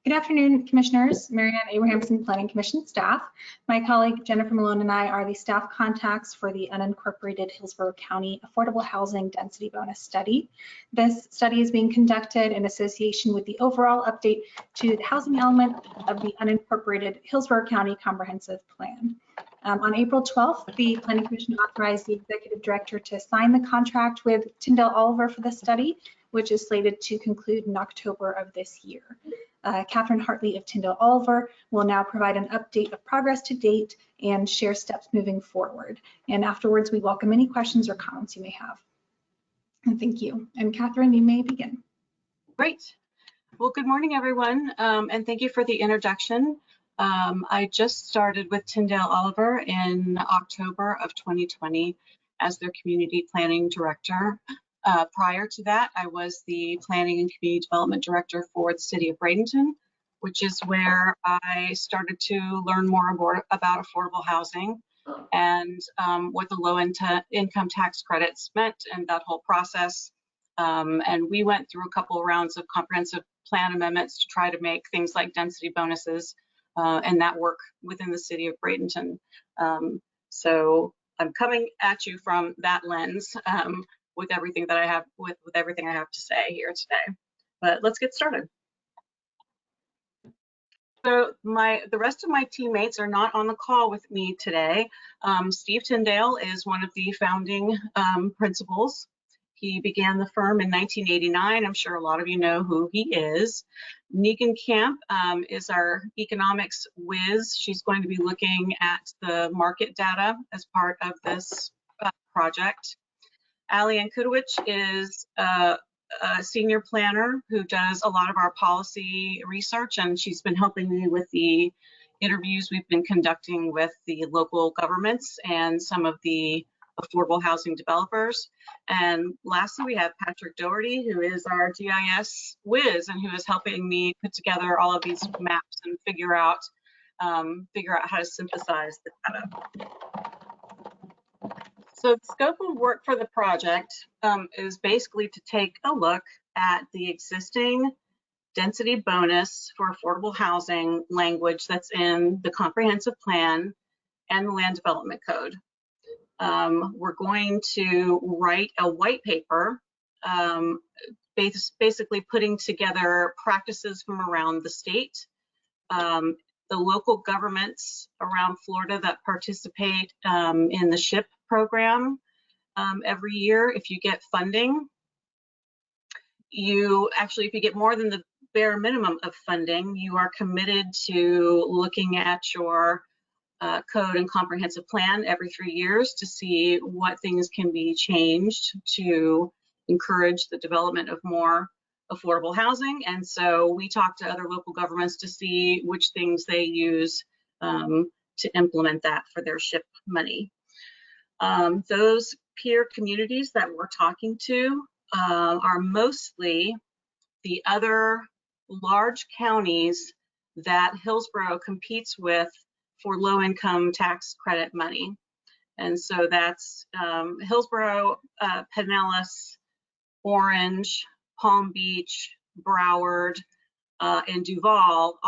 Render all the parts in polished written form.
Good afternoon, Commissioners. Marianne Abrahamson, Planning Commission staff. My colleague Jennifer Malone and I are the staff contacts for the unincorporated Hillsborough County Affordable Housing Density Bonus Study. This study is being conducted in association with the overall update to the housing element of the unincorporated Hillsborough County Comprehensive Plan. On April 12th, the Planning Commission authorized the Executive Director to sign the contract with Tyndall Oliver for the study, which is slated to conclude in October of this year. Catherine Hartley of Tyndall Oliver will now provide an update of progress to date and share steps moving forward. And afterwards, we welcome any questions or comments you may have. And thank you. And Catherine, you may begin. Great. Well, good morning, everyone, and thank you for the introduction. I just started with Tyndall Oliver in October of 2020 as their Community Planning Director. Prior to that, I was the Planning and Community Development Director for the City of Bradenton, which is where I started to learn more about affordable housing and what the low-income tax credits meant and that whole process. And we went through a couple of rounds of comprehensive plan amendments to try to make things like density bonuses and that work within the City of Bradenton. So I'm coming at you from that lens. With everything that I have, with everything I have to say here today. But let's get started. So the rest of my teammates are not on the call with me today. Steve Tyndall is one of the founding principals. He began the firm in 1989. I'm sure a lot of you know who he is. Negan Camp is our economics whiz. She's going to be looking at the market data as part of this project. Ali Kudowich is a senior planner who does a lot of our policy research, and she's been helping me with the interviews we've been conducting with the local governments and some of the affordable housing developers. And lastly, we have Patrick Doherty, who is our GIS whiz and who is helping me put together all of these maps and figure out how to synthesize the data. So the scope of work for the project is basically to take a look at the existing density bonus for affordable housing language that's in the comprehensive plan and the land development code. We're going to write a white paper, basically putting together practices from around the state, the local governments around Florida that participate in the SHIP program every year. If you get funding, if you get more than the bare minimum of funding, you are committed to looking at your code and comprehensive plan every 3 years to see what things can be changed to encourage the development of more affordable housing. And so we talk to other local governments to see which things they use to implement that for their SHIP money. Those peer communities that we're talking to are mostly the other large counties that Hillsborough competes with for low-income tax credit money. And so that's Hillsborough, Pinellas, Orange, Palm Beach, Broward, and Duval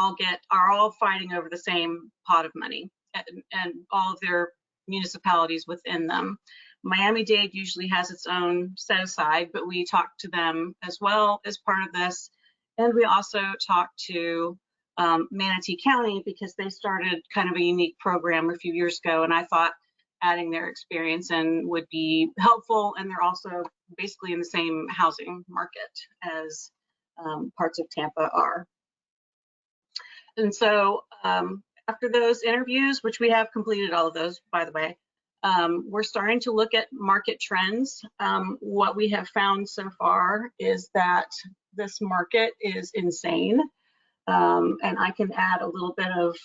are all fighting over the same pot of money and all of their municipalities within them. Miami-Dade usually has its own set aside, but we talk to them as well as part of this. And we also talk to Manatee County because they started kind of a unique program a few years ago, and I thought adding their experience in would be helpful. And they're also basically in the same housing market as parts of Tampa are. And so after those interviews, which we have completed all of those, by the way, we're starting to look at market trends. What we have found so far is that this market is insane. And I can add a little bit of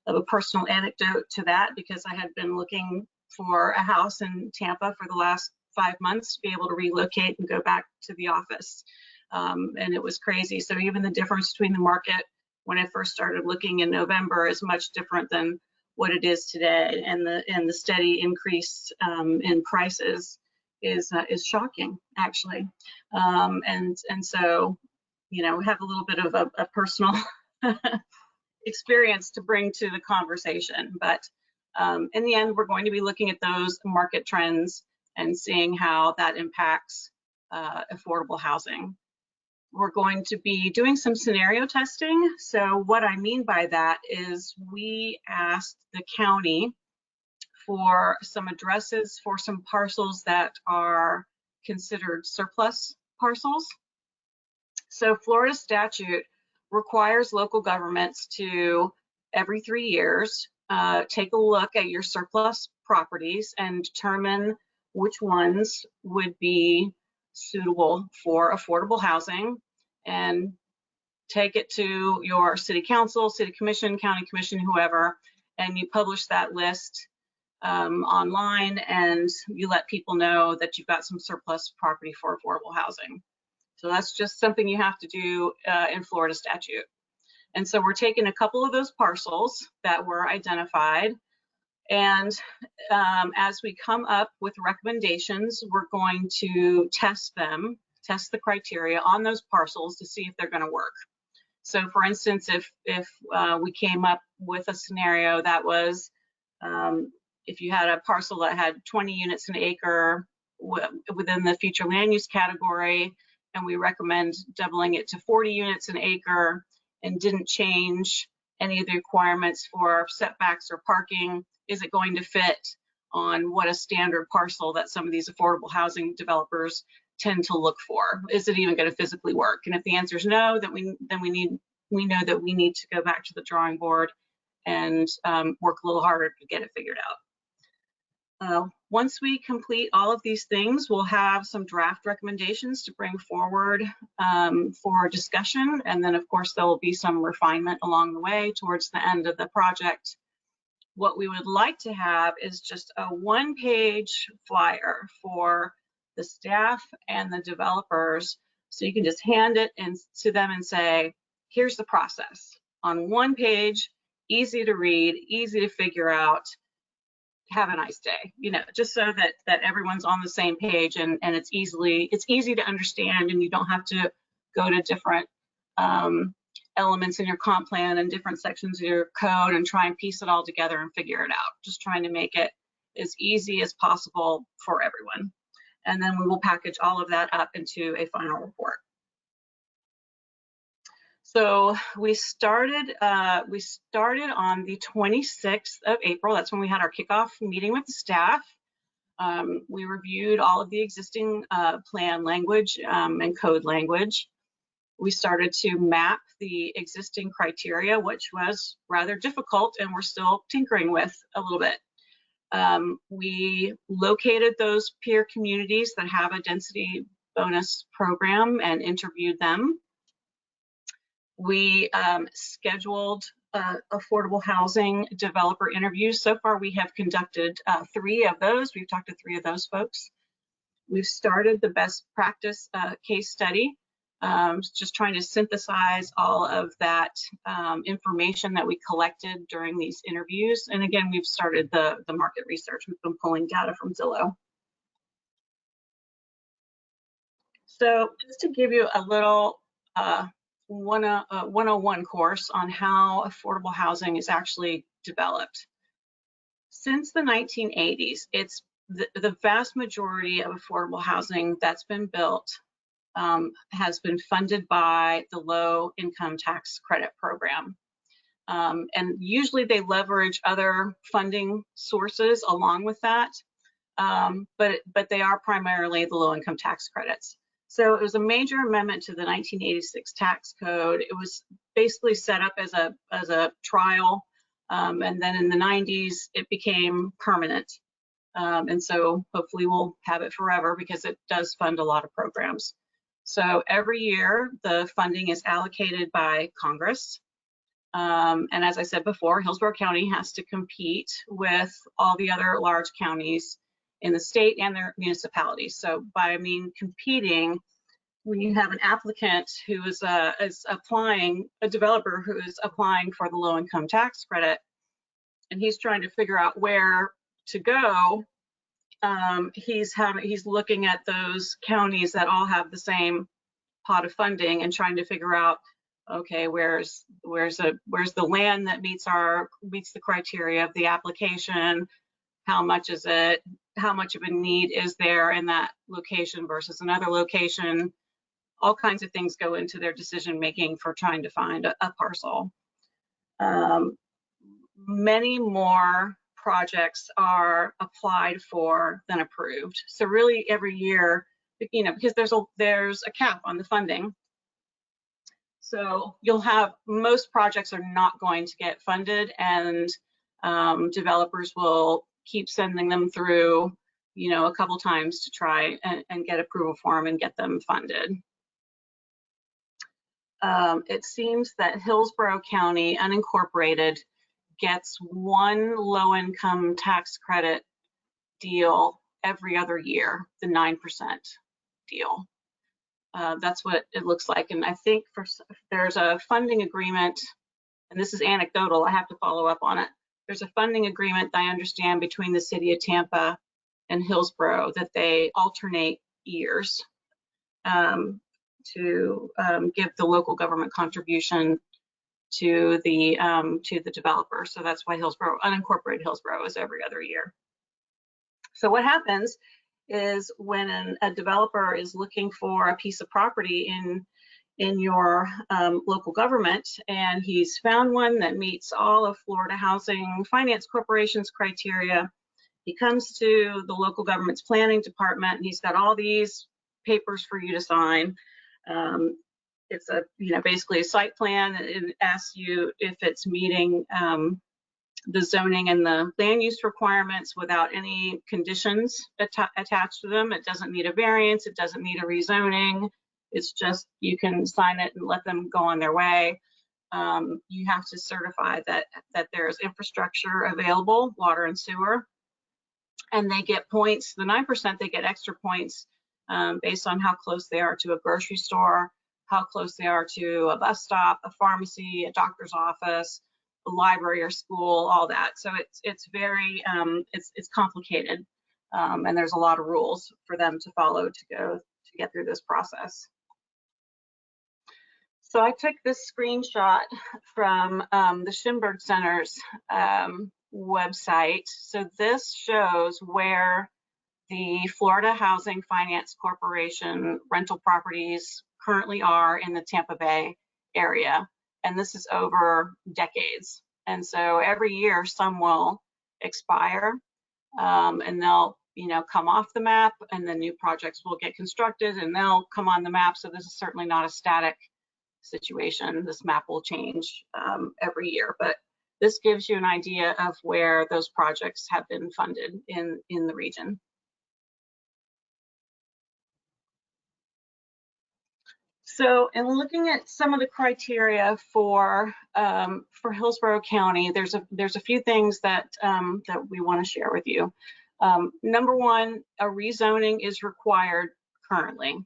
a personal anecdote to that because I had been looking for a house in Tampa for the last 5 months to be able to relocate and go back to the office. And it was crazy. So even the difference between the market when I first started looking in November is much different than what it is today. And the steady increase in prices is shocking, actually. And so, have a little bit of a personal experience to bring to the conversation. But in the end, we're going to be looking at those market trends and seeing how that impacts affordable housing. We're going to be doing some scenario testing. So what I mean by that is we asked the county for some addresses for some parcels that are considered surplus parcels. So Florida statute requires local governments to, every 3 years, take a look at your surplus properties and determine which ones would be suitable for affordable housing, and take it to your city council, city commission, county commission, whoever, and you publish that list online, and you let people know that you've got some surplus property for affordable housing. So that's just something you have to do in Florida statute. And so we're taking a couple of those parcels that were identified, and as we come up with recommendations, we're going to test the criteria on those parcels to see if they're going to work. So for instance, if we came up with a scenario that was, if you had a parcel that had 20 units an acre within the future land use category, and we recommend doubling it to 40 units an acre and didn't change any of the requirements for setbacks or parking, is it going to fit on what a standard parcel that some of these affordable housing developers tend to look for? Is it even going to physically work? And if the answer is no, then we know that we need to go back to the drawing board and work a little harder to get it figured out. Once we complete all of these things, we'll have some draft recommendations to bring forward for discussion. And then of course, there will be some refinement along the way towards the end of the project. What we would like to have is just a one-page flyer for the staff and the developers. So you can just hand it to them and say, here's the process on one page, easy to read, easy to figure out. Have a nice day, just so that everyone's on the same page, and it's easy to understand, and you don't have to go to different elements in your comp plan and different sections of your code and try and piece it all together and figure it out. Just trying to make it as easy as possible for everyone. And then we will package all of that up into a final report. So we started on the 26th of April. That's when we had our kickoff meeting with the staff. We reviewed all of the existing plan language and code language. We started to map the existing criteria, which was rather difficult, and we're still tinkering with a little bit. We located those peer communities that have a density bonus program and interviewed them. We scheduled affordable housing developer interviews. So far, we have conducted 3 of those. We've talked to 3 of those folks. We've started the best practice case study, just trying to synthesize all of that information that we collected during these interviews. And again, we've started the market research. We've been pulling data from Zillow. So just to give you a little 101 course on how affordable housing is actually developed. Since the 1980s, it's the vast majority of affordable housing that's been built has been funded by the low income tax credit program. And usually they leverage other funding sources along with that, but they are primarily the low income tax credits. So it was a major amendment to the 1986 tax code. It was basically set up as a trial, and then in the 90s it became permanent. And so hopefully we'll have it forever because it does fund a lot of programs. So every year the funding is allocated by Congress. And as I said before, Hillsborough County has to compete with all the other large counties in the state and their municipalities. So by competing, when you have an applicant who is applying, a developer who is applying for the low income tax credit, and he's trying to figure out where to go, he's looking at those counties that all have the same pot of funding and trying to figure out, okay, where's the land that meets the criteria of the application? How much is it? How much of a need is there in that location versus another location? All kinds of things go into their decision making for trying to find a parcel. Many more projects are applied for than approved. So really every year, because there's a cap on the funding. So you'll have, most projects are not going to get funded, and developers will keep sending them through, a couple times to try and get approval for them and get them funded. It seems that Hillsborough County unincorporated gets one low-income tax credit deal every other year, the 9% deal. That's what it looks like. And I think there's a funding agreement, and this is anecdotal, I have to follow up on it. There's a funding agreement that I understand between the city of Tampa and Hillsborough that they alternate years to give the local government contribution to the developer. So that's why unincorporated Hillsborough is every other year. So what happens is when a developer is looking for a piece of property in your local government, and he's found one that meets all of Florida Housing Finance Corporation's criteria, he comes to the local government's planning department, and he's got all these papers for you to sign. It's basically a site plan. It asks you if it's meeting the zoning and the land use requirements without any conditions attached to them. It doesn't need a variance. It doesn't need a rezoning. It's just, you can sign it and let them go on their way. You have to certify that there's infrastructure available, water and sewer, and they get points. The 9%, they get extra points based on how close they are to a grocery store, how close they are to a bus stop, a pharmacy, a doctor's office, a library or school, all that. So it's very it's complicated, and there's a lot of rules for them to follow to get through this process. So I took this screenshot from the Schimberg Center's website. So this shows where the Florida Housing Finance Corporation rental properties currently are in the Tampa Bay area. And this is over decades. And so every year some will expire, and they'll come off the map, and then new projects will get constructed and they'll come on the map. So this is certainly not a static situation. This map will change every year, but this gives you an idea of where those projects have been funded in the region. So in looking at some of the criteria for Hillsborough County, there's a few things that we want to share with you. Number one, a rezoning is required currently.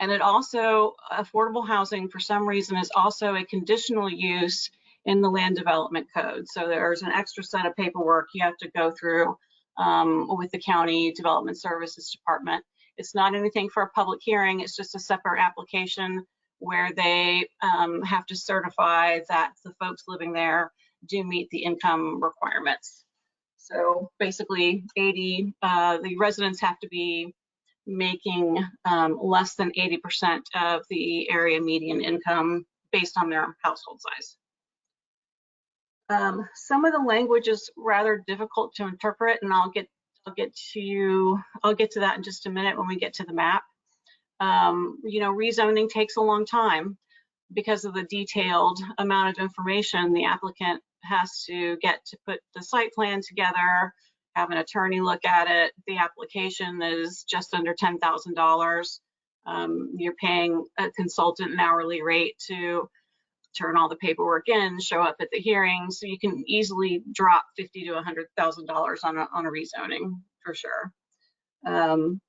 And it also, affordable housing for some reason is also a conditional use in the land development code. So there's an extra set of paperwork you have to go through with the county development services department. It's not anything for a public hearing. It's just a separate application where they have to certify that the folks living there do meet the income requirements. So basically the residents have to be making less than 80% of the area median income based on their household size. Some of the language is rather difficult to interpret, and I'll get to that in just a minute when we get to the map. Rezoning takes a long time because of the detailed amount of information the applicant has to get to put the site plan together, have an attorney look at it. The application is just under $10,000. You're paying a consultant an hourly rate to turn all the paperwork in, show up at the hearing, so you can easily drop $50,000 to $100,000 on a rezoning for sure. And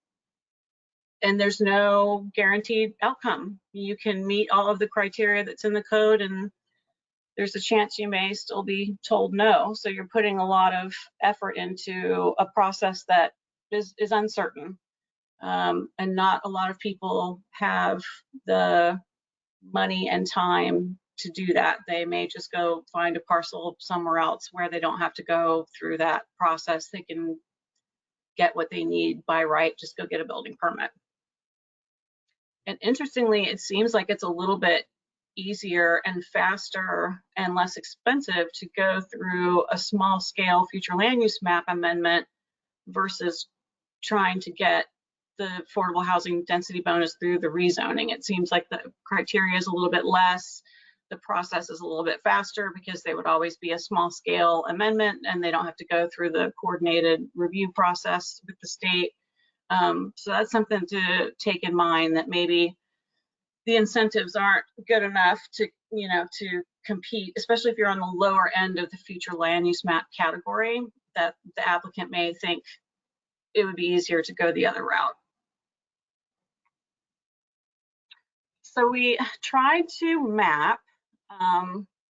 there's no guaranteed outcome. You can meet all of the criteria that's in the code, and there's a chance you may still be told no. So you're putting a lot of effort into a process that is uncertain. and not a lot of people have the money and time to do that. They may just go find a parcel somewhere else where they don't have to go through that process. They can get what they need by right, just go get a building permit. And interestingly, it seems like it's a little bit easier and faster and less expensive to go through a small scale future land use map amendment versus trying to get the affordable housing density bonus through the rezoning. It seems like the criteria is a little bit less, the process is a little bit faster because they would always be a small scale amendment and they don't have to go through the coordinated review process with the state. So that's something to take in mind, that maybe the incentives aren't good enough to, to compete, especially if you're on the lower end of the future land use map category, that the applicant may think it would be easier to go the other route. So we tried to map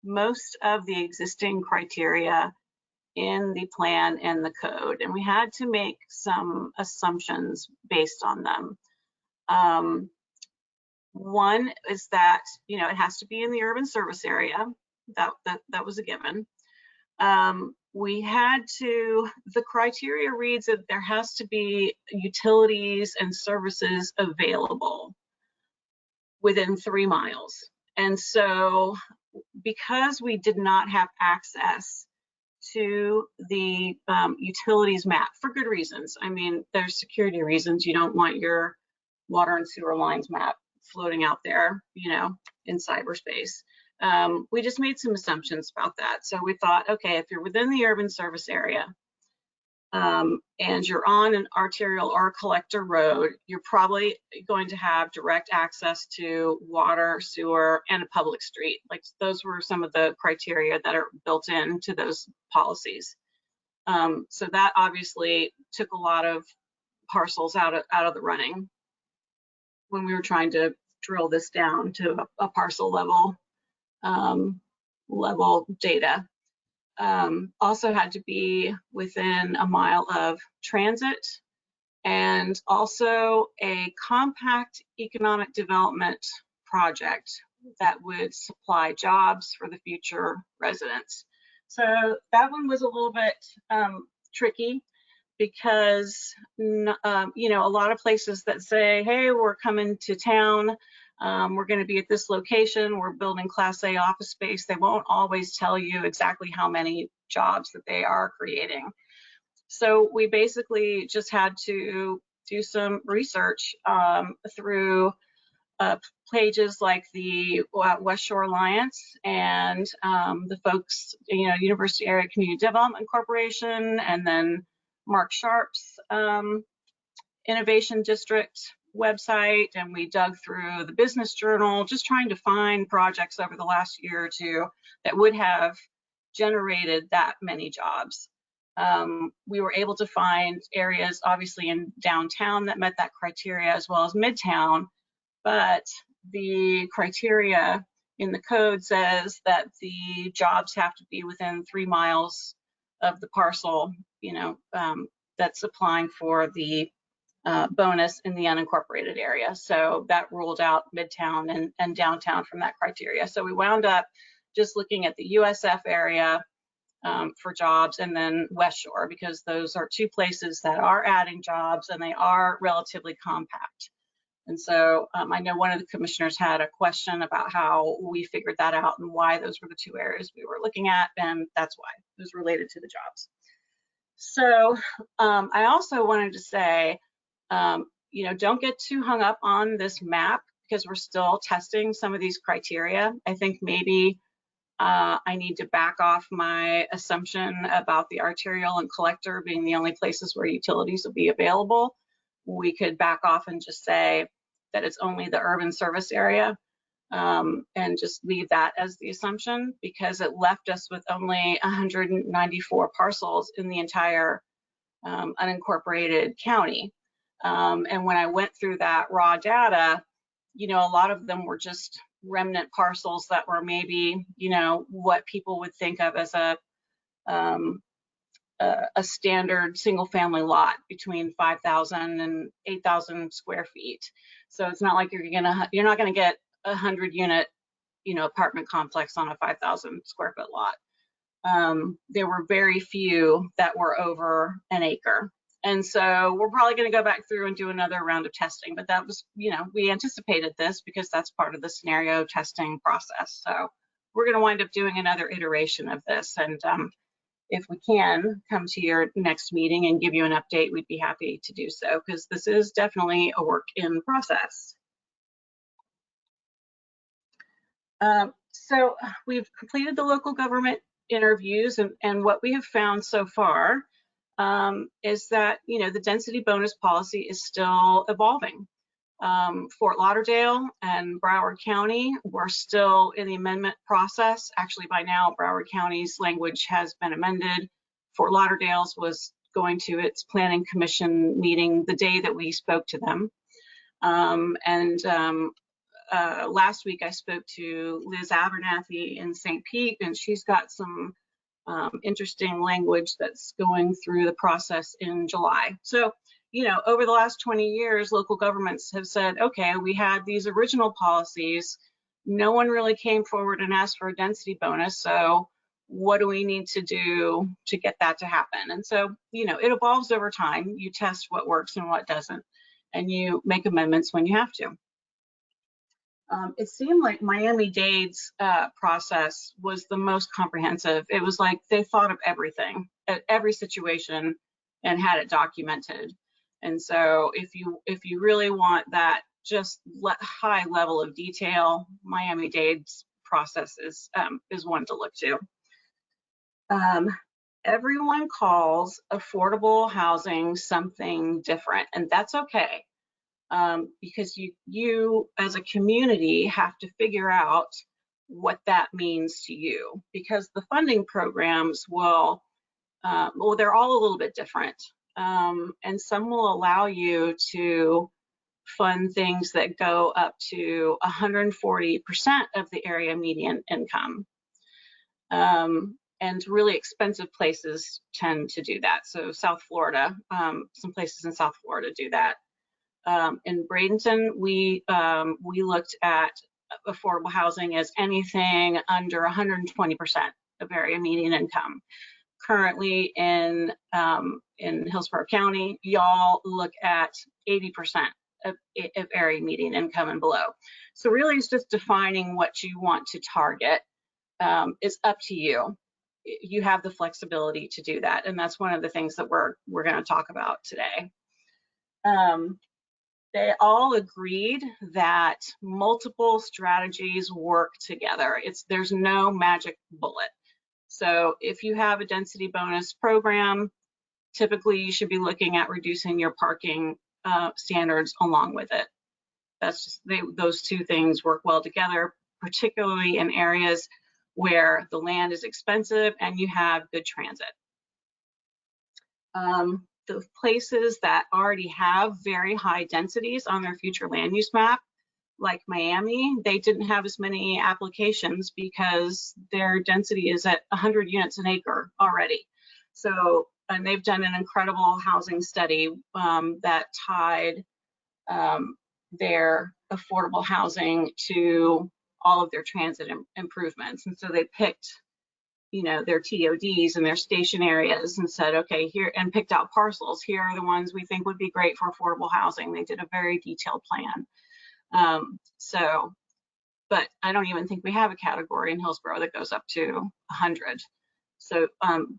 most of the existing criteria in the plan and the code, and we had to make some assumptions based on them. One is that, it has to be in the urban service area. That was a given. The criteria reads that there has to be utilities and services available within 3 miles. And so because we did not have access to the utilities map for good reasons, I mean, there's security reasons. You don't want your water and sewer lines map floating out there, in cyberspace. We just made some assumptions about that. So we thought, okay, if you're within the urban service area and you're on an arterial or collector road, you're probably going to have direct access to water, sewer, and a public street. Like, those were some of the criteria that are built into those policies. So that obviously took a lot of parcels out of the running when we were trying to drill this down to a parcel level data. Also had to be within a mile of transit, and also a compact economic development project that would supply jobs for the future residents. So that one was a little bit tricky, because a lot of places that say, hey, we're coming to town, we're going to be at this location, we're building Class A office space, they won't always tell you exactly how many jobs that they are creating. So we basically just had to do some research through pages like the West Shore Alliance and the folks, University Area Community Development Corporation, and then Mark Sharp's Innovation District website, and we dug through the Business Journal, just trying to find projects over the last year or two that would have generated that many jobs. We were able to find areas, obviously, in downtown that met that criteria, as well as Midtown, but the criteria in the code says that the jobs have to be within 3 miles of the parcel, that's applying for the bonus in the unincorporated area. So that ruled out Midtown and downtown from that criteria. So we wound up just looking at the USF area for jobs, and then West Shore, because those are 2 places that are adding jobs and they are relatively compact. And so I know one of the commissioners had a question about how we figured that out and why those were the 2 areas we were looking at, and that's why it was related to the jobs. So I also wanted to say, don't get too hung up on this map, because we're still testing some of these criteria. I think maybe I need to back off my assumption about the arterial and collector being the only places where utilities will be available. We could back off and just say that it's only the urban service area, and just leave that as the assumption, because it left us with only 194 parcels in the entire unincorporated county. And when I went through that raw data, a lot of them were just remnant parcels that were maybe, what people would think of as a a standard single family lot between 5,000 and 8,000 square feet. So it's not like you're not gonna get a 100-unit, apartment complex on a 5,000 square foot lot. There were very few that were over an acre. And so we're probably going to go back through and do another round of testing, but that was, we anticipated this because that's part of the scenario testing process. So we're going to wind up doing another iteration of this. And if we can come to your next meeting and give you an update, we'd be happy to do so, because this is definitely a work in process. So we've completed the local government interviews, and what we have found so far is that the density bonus policy is still evolving. Fort Lauderdale and Broward County, we're still in the amendment process. Actually, by now, Broward County's language has been amended. Fort Lauderdale's was going to its planning commission meeting the day that we spoke to them. Last week I spoke to Liz Abernathy in St. Pete, and she's got some interesting language that's going through the process in July. So, over the last 20 years, local governments have said, okay, we had these original policies. No one really came forward and asked for a density bonus. So what do we need to do to get that to happen? And so, it evolves over time. You test what works and what doesn't, and you make amendments when you have to. It seemed like Miami-Dade's process was the most comprehensive. It was like they thought of everything, every situation, and had it documented. And so if you really want that just high level of detail, Miami-Dade's process is one to look to. Everyone calls affordable housing something different, and that's okay. Because you as a community have to figure out what that means to you, because the funding programs will, they're all a little bit different, and some will allow you to fund things that go up to 140% of the area median income, and really expensive places tend to do that. So South Florida, some places in South Florida do that. In Bradenton, we looked at affordable housing as anything under 120% of area median income. Currently in Hillsborough County, y'all look at 80% of area median income and below. So really, it's just defining what you want to target. It's up to you. You have the flexibility to do that, and that's one of the things that we're going to talk about today. They all agreed that multiple strategies work together. There's no magic bullet. So if you have a density bonus program, typically you should be looking at reducing your parking standards along with it. That's just, those two things work well together, particularly in areas where the land is expensive and you have good transit. The places that already have very high densities on their future land use map, like Miami, they didn't have as many applications because their density is at 100 units an acre already. So, and they've done an incredible housing study that tied their affordable housing to all of their transit improvements. And so they picked their TODs and their station areas and said, okay, here, and picked out parcels. Here are the ones we think would be great for affordable housing. They did a very detailed plan. But I don't even think we have a category in Hillsborough that goes up to 100. So,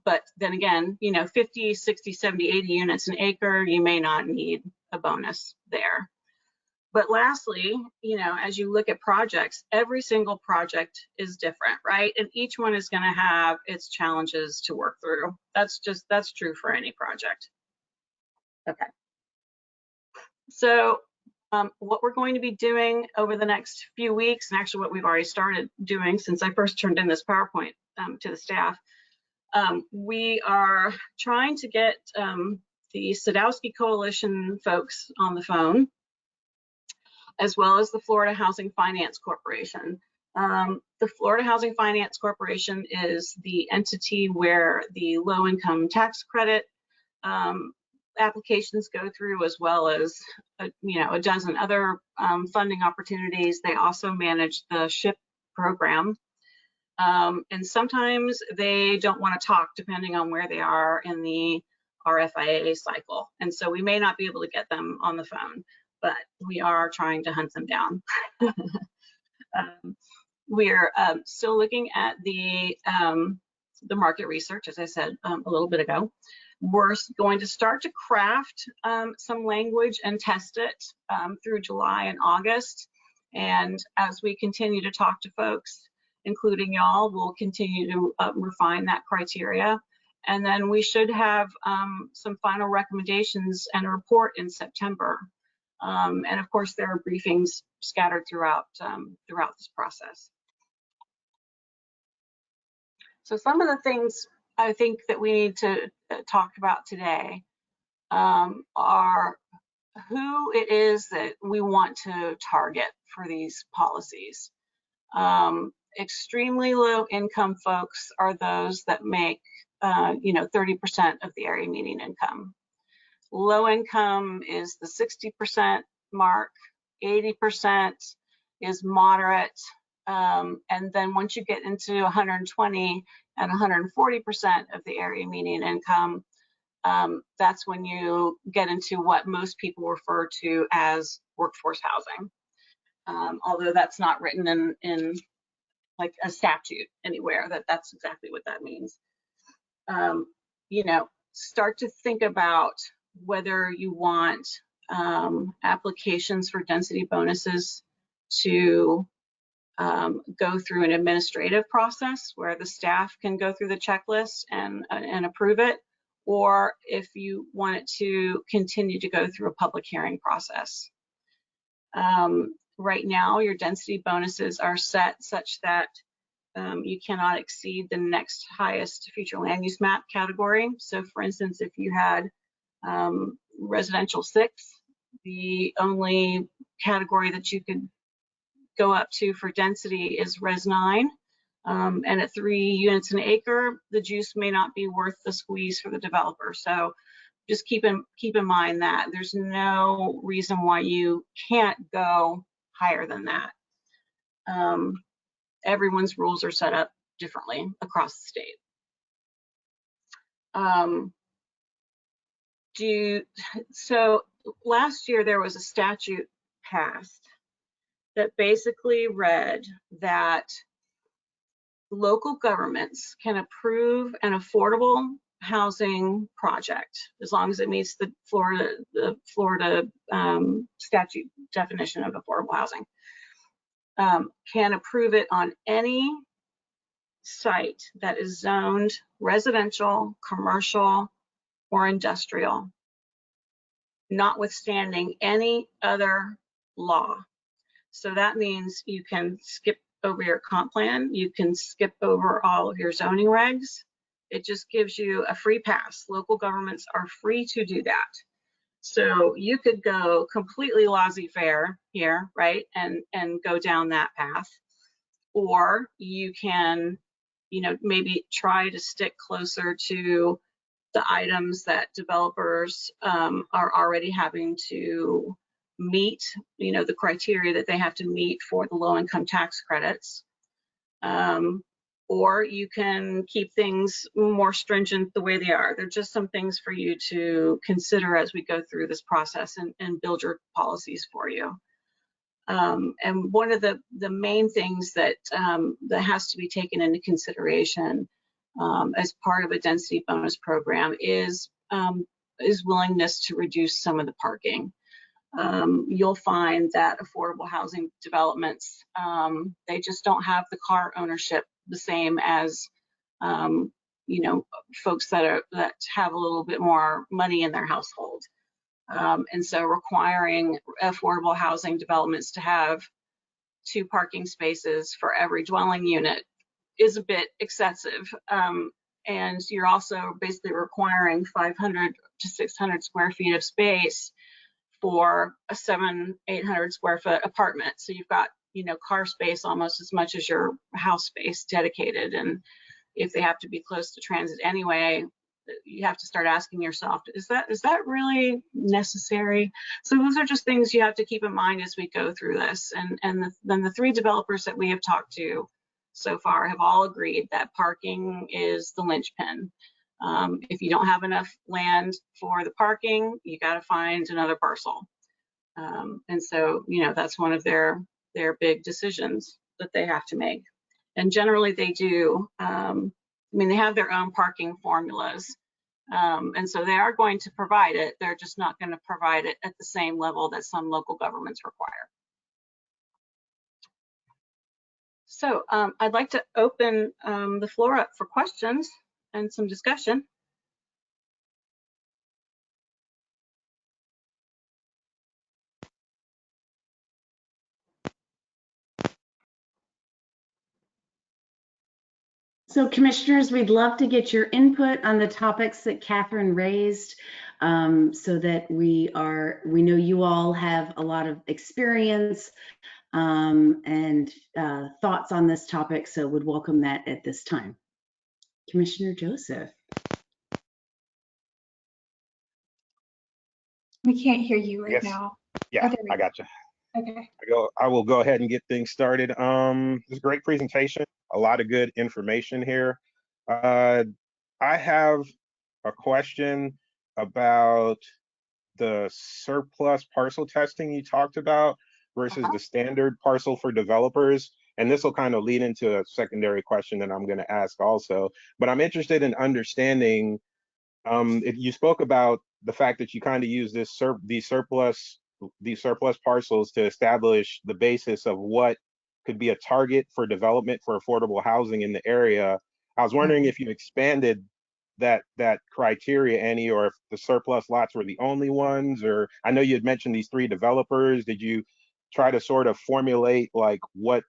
but then again, 50, 60, 70, 80 units an acre, you may not need a bonus there. But lastly, as you look at projects, every single project is different, right? And each one is going to have its challenges to work through. That's true for any project. Okay. So what we're going to be doing over the next few weeks, and actually what we've already started doing since I first turned in this PowerPoint to the staff, we are trying to get the Sadowski Coalition folks on the phone, as well as the Florida Housing Finance Corporation. The Florida Housing Finance Corporation is the entity where the low-income tax credit applications go through, as well as a dozen other funding opportunities. They also manage the SHIP program, and sometimes they don't want to talk depending on where they are in the RFIA cycle, and so we may not be able to get them on the phone, but we are trying to hunt them down. We're still looking at the market research, as I said a little bit ago. We're going to start to craft some language and test it through July and August. And as we continue to talk to folks, including y'all, we'll continue to refine that criteria. And then we should have some final recommendations and a report in September. And of course, there are briefings scattered throughout this process. So some of the things I think that we need to talk about today are who it is that we want to target for these policies. Extremely low income folks are those that make 30% of the area median income. Low income is the 60% mark, 80% is moderate, and then once you get into 120 and 140% of the area median income, that's when you get into what most people refer to as workforce housing, although that's not written in like a statute anywhere that's exactly what that means. Start to think about whether you want applications for density bonuses to go through an administrative process where the staff can go through the checklist and approve it, or if you want it to continue to go through a public hearing process. Right now, your density bonuses are set such that you cannot exceed the next highest future land use map category. So for instance, if you had residential 6, the only category that you could go up to for density is res 9, and at 3 units an acre, the juice may not be worth the squeeze for the developer. So just keep in mind that there's no reason why you can't go higher than that. Everyone's rules are set up differently across the state. So last year there was a statute passed that basically read that local governments can approve an affordable housing project as long as it meets the Florida statute definition of affordable housing. Can approve it on any site that is zoned residential, commercial, or industrial, notwithstanding any other law. So that means you can skip over your comp plan, you can skip over all of your zoning regs. It just gives you a free pass. Local governments are free to do that. So you could go completely laissez-faire here, right, and go down that path, or you can, maybe try to stick closer to the items that developers are already having to meet, the criteria that they have to meet for the low-income tax credits. Or you can keep things more stringent the way they are. They're just some things for you to consider as we go through this process and build your policies for you. And one of the main things that has to be taken into consideration as part of a density bonus program is willingness to reduce some of the parking. You'll find that affordable housing developments, they just don't have the car ownership the same as folks that have a little bit more money in their household. And so requiring affordable housing developments to have 2 parking spaces for every dwelling unit is a bit excessive. And you're also basically requiring 500 to 600 square feet of space for a 700-800 square foot apartment. So you've got, car space almost as much as your house space dedicated. And if they have to be close to transit anyway, you have to start asking yourself, is that really necessary? So those are just things you have to keep in mind as we go through this. And then the 3 developers that we have talked to so far have all agreed that parking is the linchpin. If you don't have enough land for the parking, you got to find another parcel. And so, that's one of their big decisions that they have to make. And generally they do. They have their own parking formulas. And so they are going to provide it. They're just not going to provide it at the same level that some local governments require. So I'd like to open the floor up for questions and some discussion. So commissioners, we'd love to get your input on the topics that Catherine raised, so that we know you all have a lot of experience and thoughts on this topic, so would welcome that at this time. Commissioner Joseph. We can't hear you right now. Yeah, Oh, I got you. Okay. I will go ahead and get things started. It's a great presentation, a lot of good information here. I have a question about the surplus parcel testing you talked about versus the standard parcel for developers. And this will kind of lead into a secondary question that I'm going to ask also. But I'm interested in understanding, if you spoke about the fact that you kind of use these surplus parcels to establish the basis of what could be a target for development for affordable housing in the area. I was wondering if you expanded that criteria any, or if the surplus lots were the only ones, or I know you had mentioned these 3 developers. Did you try to sort of formulate like what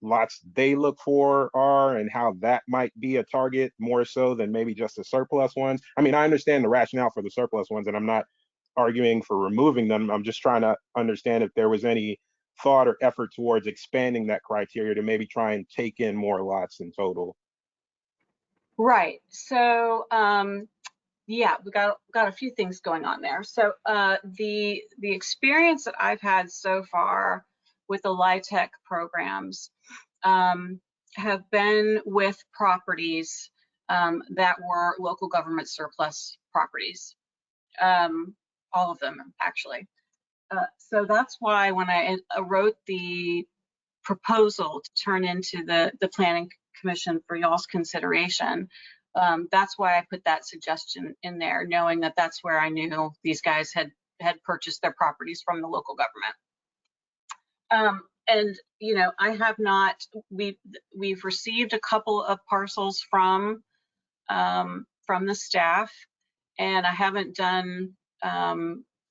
lots they look for are and how that might be a target more so than maybe just the surplus ones? I mean, I understand the rationale for the surplus ones and I'm not arguing for removing them. I'm just trying to understand if there was any thought or effort towards expanding that criteria to maybe try and take in more lots in total. Right. So yeah, we got a few things going on there. So the experience that I've had so far with the LIHTC programs have been with properties that were local government surplus properties. All of them, actually. So that's why when I wrote the proposal to turn into the Planning Commission for y'all's consideration, that's why I put that suggestion in there, knowing that that's where I knew these guys had purchased their properties from the local government. And I have not. We've received a couple of parcels from the staff, and I haven't done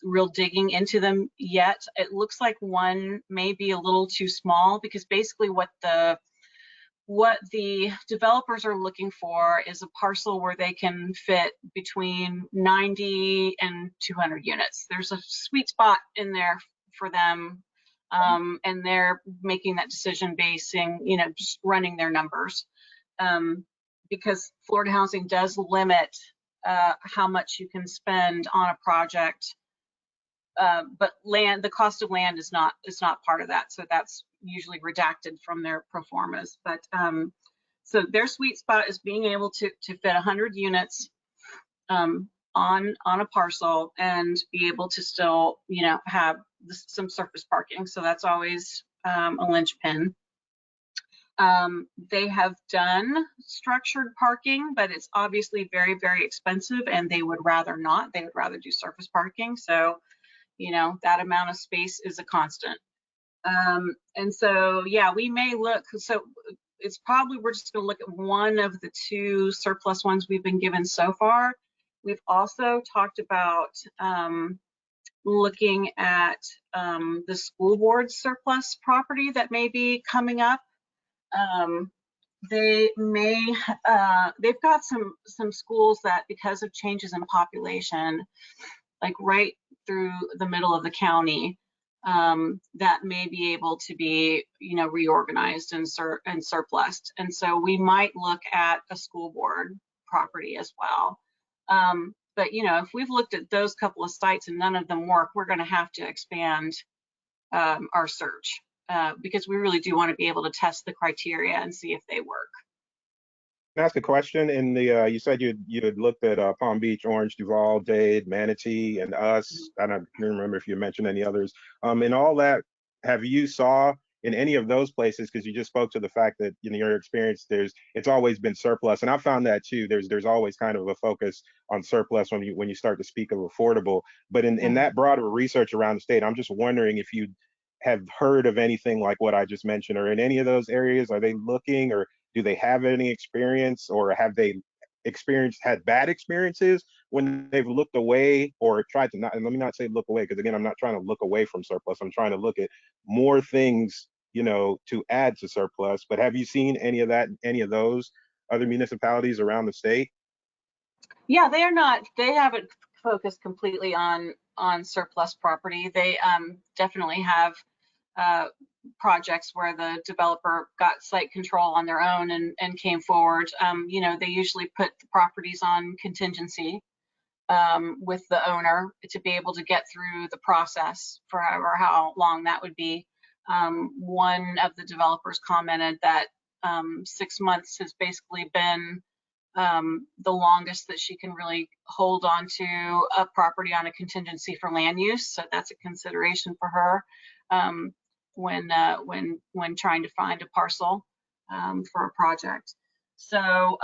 real digging into them yet. It looks like one may be a little too small, because basically what the developers are looking for is a parcel where they can fit between 90 and 200 units. There's a sweet spot in there for them, and they're making that decision basing, just running their numbers, because Florida Housing does limit how much you can spend on a project, but the cost of land is not part of that, so that's usually redacted from their pro formas. But so their sweet spot is being able to fit 100 units on a parcel and be able to still have some surface parking. So that's always a linchpin. They have done structured parking, but it's obviously very, very expensive, and they would rather not. They would rather do surface parking. So that amount of space is a constant. And so, yeah, we may look, so it's probably, we're just going to look at one of the 2 surplus ones we've been given so far. We've also talked about looking at the school board surplus property that may be coming up. They may, they've got some schools that, because of changes in population, like right through the middle of the county, that may be able to be, reorganized and surplused. And so we might look at a school board property as well. But if we've looked at those couple of sites and none of them work, we're going to have to expand our search because we really do want to be able to test the criteria and see if they work. Can I ask a question? In the you said you had looked at Palm Beach, Orange, Duval, Dade, Manatee, and us. I don't remember if you mentioned any others. In all that, have you saw in any of those places? Because you just spoke to the fact that your experience, it's always been surplus, and I found that too. There's always kind of a focus on surplus when you start to speak of affordable. But in that broader research around the state, I'm just wondering if you have heard of anything like what I just mentioned, or in any of those areas, are they looking, or do they have any experience, or have they had bad experiences when they've looked away or tried to not, and let me not say look away, because again, I'm not trying to look away from surplus. I'm trying to look at more things, to add to surplus. But have you seen any of that in any of those other municipalities around the state? Yeah, they haven't focused completely on surplus property. They definitely have projects where the developer got site control on their own and came forward. They usually put the properties on contingency with the owner to be able to get through the process for how long that would be. One of the developers commented that 6 months has basically been the longest that she can really hold on to a property on a contingency for land use. So that's a consideration for her when trying to find a parcel for a project. So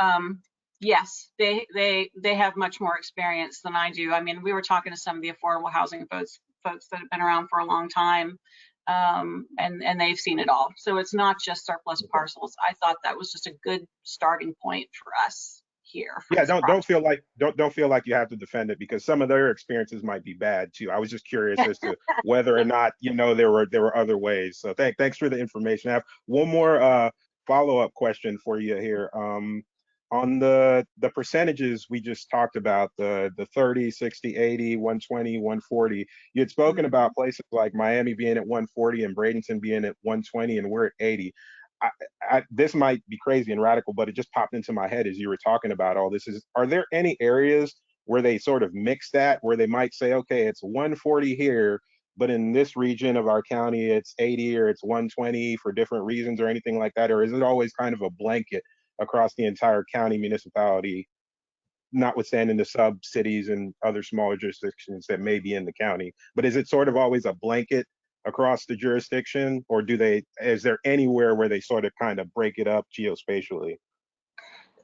yes, they have much more experience than I do. I mean, we were talking to some of the affordable housing folks that have been around for a long time, and they've seen it all. So it's not just surplus parcels. I thought that was just a good starting point for us here. Yeah, don't feel like you have to defend it, because some of their experiences might be bad too. I was just curious as to whether or not there were other ways. So thanks for the information. I have one more follow-up question for you here. On the percentages we just talked about, the 30, 60, 80, 120, 140, you had spoken about places like Miami being at 140 and Bradenton being at 120, and we're at 80. This might be crazy and radical, but it just popped into my head as you were talking about all this. Are there any areas where they sort of mix that, where they might say, okay, it's 140 here, but in this region of our county, it's 80 or it's 120 for different reasons, or anything like that? Or is it always kind of a blanket across the entire county municipality, notwithstanding the sub cities and other smaller jurisdictions that may be in the county? But is it sort of always a blanket across the jurisdiction, or is there anywhere where they sort of kind of break it up geospatially?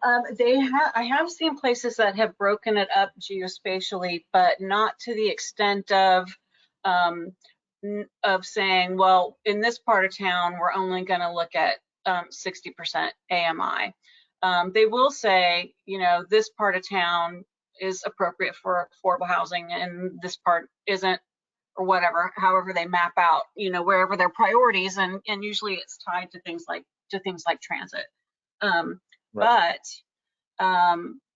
I have seen places that have broken it up geospatially, but not to the extent of saying, well, in this part of town, we're only going to look at 60% AMI. They will say, this part of town is appropriate for affordable housing and this part isn't, or whatever, however they map out, wherever their priorities, and usually it's tied to things like transit. Right. But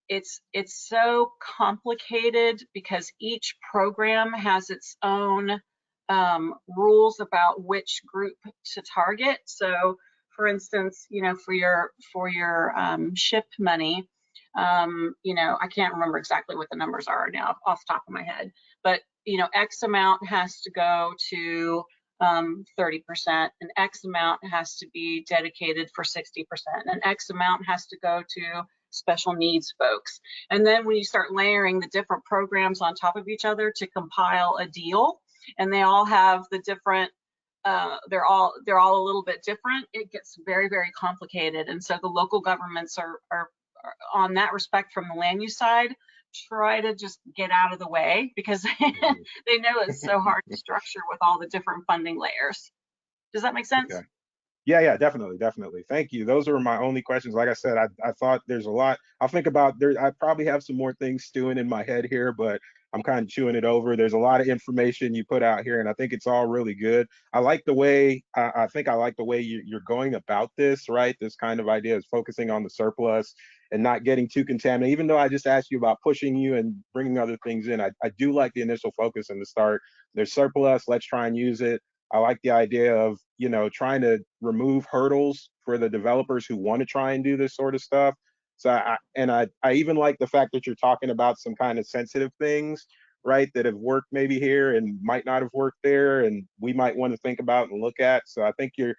it's so complicated because each program has its own rules about which group to target. So for instance, for your SHIP money, I can't remember exactly what the numbers are now off the top of my head, but X amount has to go to 30%, and X amount has to be dedicated for 60%, and X amount has to go to special needs folks. And then when you start layering the different programs on top of each other to compile a deal, and they all have the different, they're all a little bit different, it gets very, very complicated. And so the local governments are on that respect, from the land use side, try to just get out of the way, because they know it's so hard to structure with all the different funding layers. Does that make sense? Okay. Yeah, definitely. Thank you. Those are my only questions. Like I said, I thought there's a lot. I'll think about there. I probably have some more things stewing in my head here, but I'm kind of chewing it over. There's a lot of information you put out here, and I think it's all really good. I like the way, I think I like the way you're going about this, right? This kind of idea is focusing on the surplus and not getting too contaminated. Even though I just asked you about pushing you and bringing other things in, I do like the initial focus in the start. There's surplus, let's try and use it. I like the idea of, you know, trying to remove hurdles for the developers who want to try and do this sort of stuff. So I even like the fact that you're talking about some kind of sensitive things, right, that have worked maybe here and might not have worked there, and we might want to think about and look at. So I think you're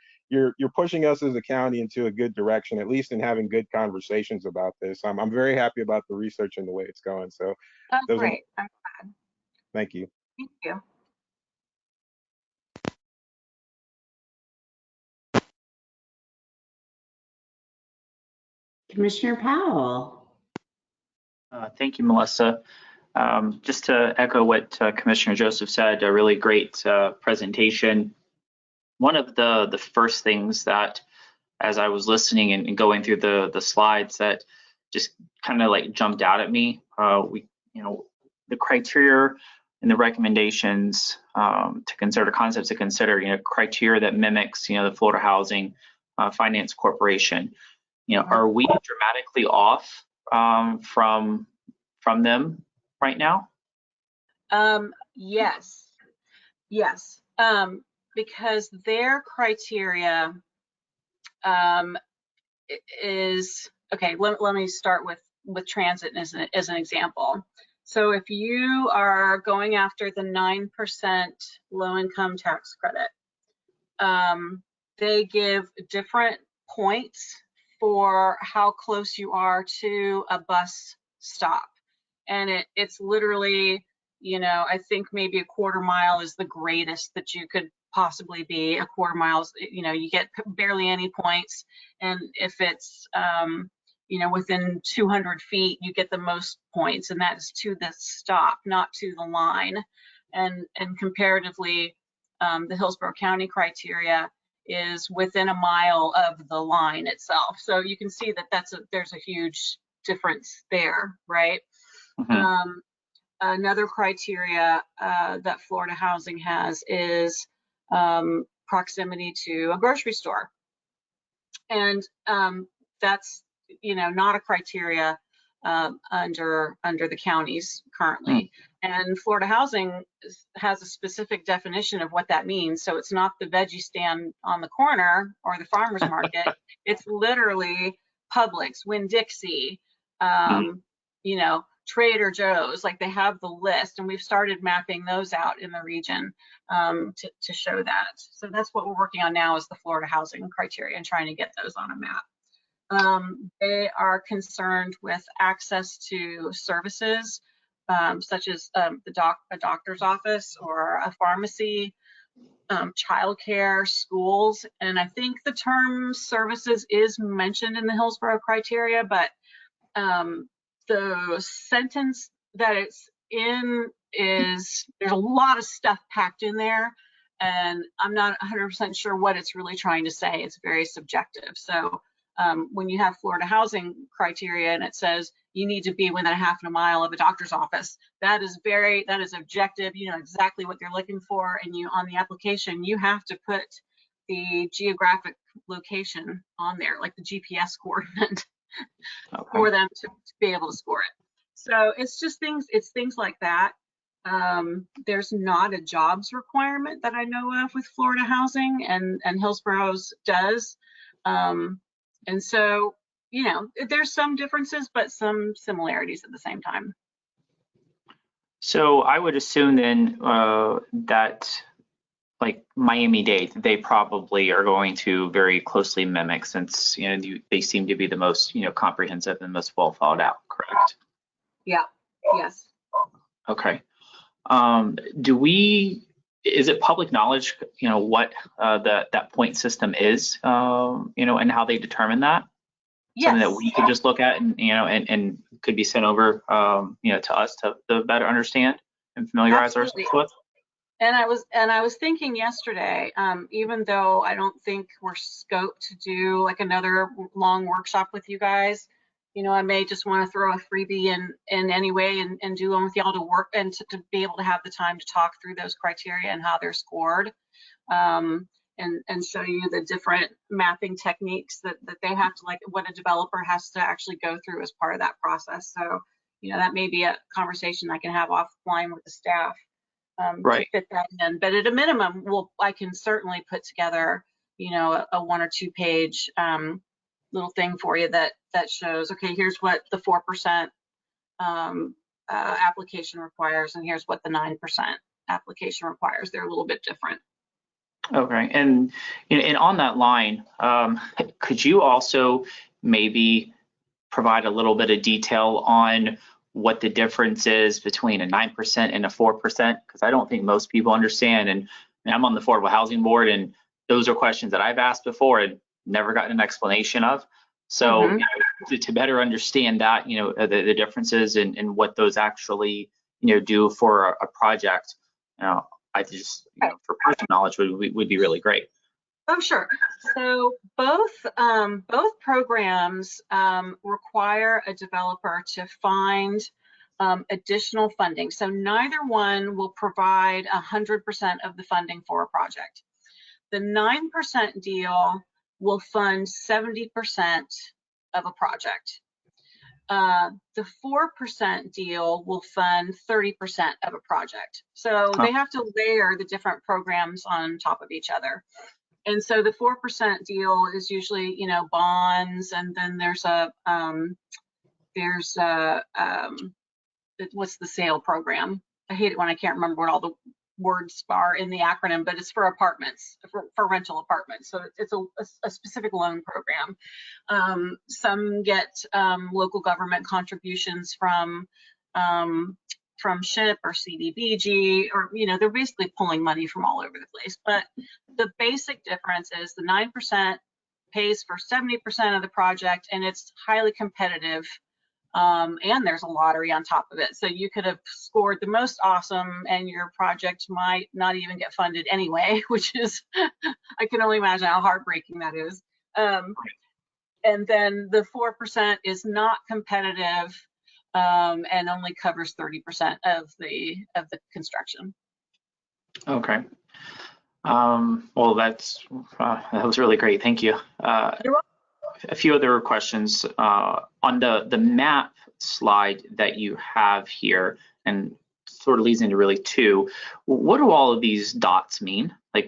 pushing us as a county into a good direction, at least in having good conversations about this. I'm very happy about the research and the way it's going. So Oh, those are, great. I'm glad. thank you. Thank you. Commissioner Powell. Thank you, Melissa. Just to echo what Commissioner Joseph said, a really great presentation. One of the first things that, as I was listening and going through the slides, that just kind of like jumped out at me, the criteria and the recommendations to consider, concepts to consider, criteria that mimics, the Florida Housing Finance Corporation. Are we dramatically off from them right now? Yes. Because their criteria is, okay, let me start with transit as an example. So if you are going after the 9% low income tax credit, they give different points for how close you are to a bus stop. And it's literally, I think maybe a quarter mile is the greatest that you could possibly be. A quarter mile, you get barely any points. And if it's, within 200 feet, you get the most points, and that is to the stop, not to the line. And comparatively, the Hillsborough County criteria is within a mile of the line itself. So you can see that there's a huge difference there, right? Mm-hmm. Another criteria that Florida Housing has is proximity to a grocery store. And that's, not a criteria under the counties currently. And Florida Housing has a specific definition of what that means. So it's not the veggie stand on the corner or the farmer's market. It's literally Publix, Winn-Dixie, Trader Joe's. Like, they have the list, and we've started mapping those out in the region to show that. So that's what we're working on now, is the Florida Housing criteria and trying to get those on a map. They are concerned with access to services, such as a doctor's office or a pharmacy, childcare, schools. And I think the term services is mentioned in the Hillsborough criteria, but the sentence that it's in is, there's a lot of stuff packed in there, and I'm not 100% sure what it's really trying to say. It's very subjective. So when you have Florida Housing criteria and it says you need to be within a half a mile of a doctor's office, that is objective. You know exactly what they're looking for, and on the application you have to put the geographic location on there, like the GPS coordinate, for them to be able to score it. So it's things like that. There's not a jobs requirement that I know of with Florida Housing, and Hillsborough's does. And so, there's some differences, but some similarities at the same time. So I would assume then that, like Miami-Dade, they probably are going to very closely mimic, since they seem to be the most comprehensive and most well thought out. Correct? Yeah. Yes. Okay. Is it public knowledge, what that point system is, and how they determine that? Yes. Something that we could just look at and could be sent over, to us to better understand and familiarize ourselves with. And I was thinking yesterday, even though I don't think we're scoped to do like another long workshop with you guys, I may just want to throw a freebie in anyway and do one with y'all to work and to be able to have the time to talk through those criteria and how they're scored, and show you the different mapping techniques that they have to, like what a developer has to actually go through as part of that process. So, that may be a conversation I can have offline with the staff. to fit that in. But at a minimum, I can certainly put together, you know, a 1 or 2 page little thing for you that shows, okay, here's what the 4% application requires, and here's what the 9% application requires. They're a little bit different. Okay, and on that line, could you also maybe provide a little bit of detail on what the difference is between a 9% and a 4%? Because I don't think most people understand, and I'm on the Affordable Housing Board, and those are questions that I've asked before and never gotten an explanation of. So you know, to better understand that, you know, the differences and what those actually, you know, do for a project, you know, I just, you know, for personal knowledge would be really great. Oh, sure. So both programs require a developer to find additional funding. So neither one will provide 100% of the funding for a project. The 9% deal will fund 70% of a project. The 4% deal will fund 30% of a project. So they have to layer the different programs on top of each other. And so the 4% deal is usually, you know, bonds, and then there's what's the sale program? I hate it when I can't remember what all the words are in the acronym, but it's for apartments, for rental apartments. So it's a specific loan program. Some get local government contributions from SHIP or CDBG, or, you know, they're basically pulling money from all over the place. But the basic difference is the 9% pays for 70% of the project, and it's highly competitive. And there's a lottery on top of it. So you could have scored the most awesome and your project might not even get funded anyway, which is, I can only imagine how heartbreaking that is. And then the 4% is not competitive and only covers 30% of the construction. Okay. Well, that was really great. Thank you. You're welcome. A few other questions on the map slide that you have here, and sort of leads into really 2. What do all of these dots mean? Like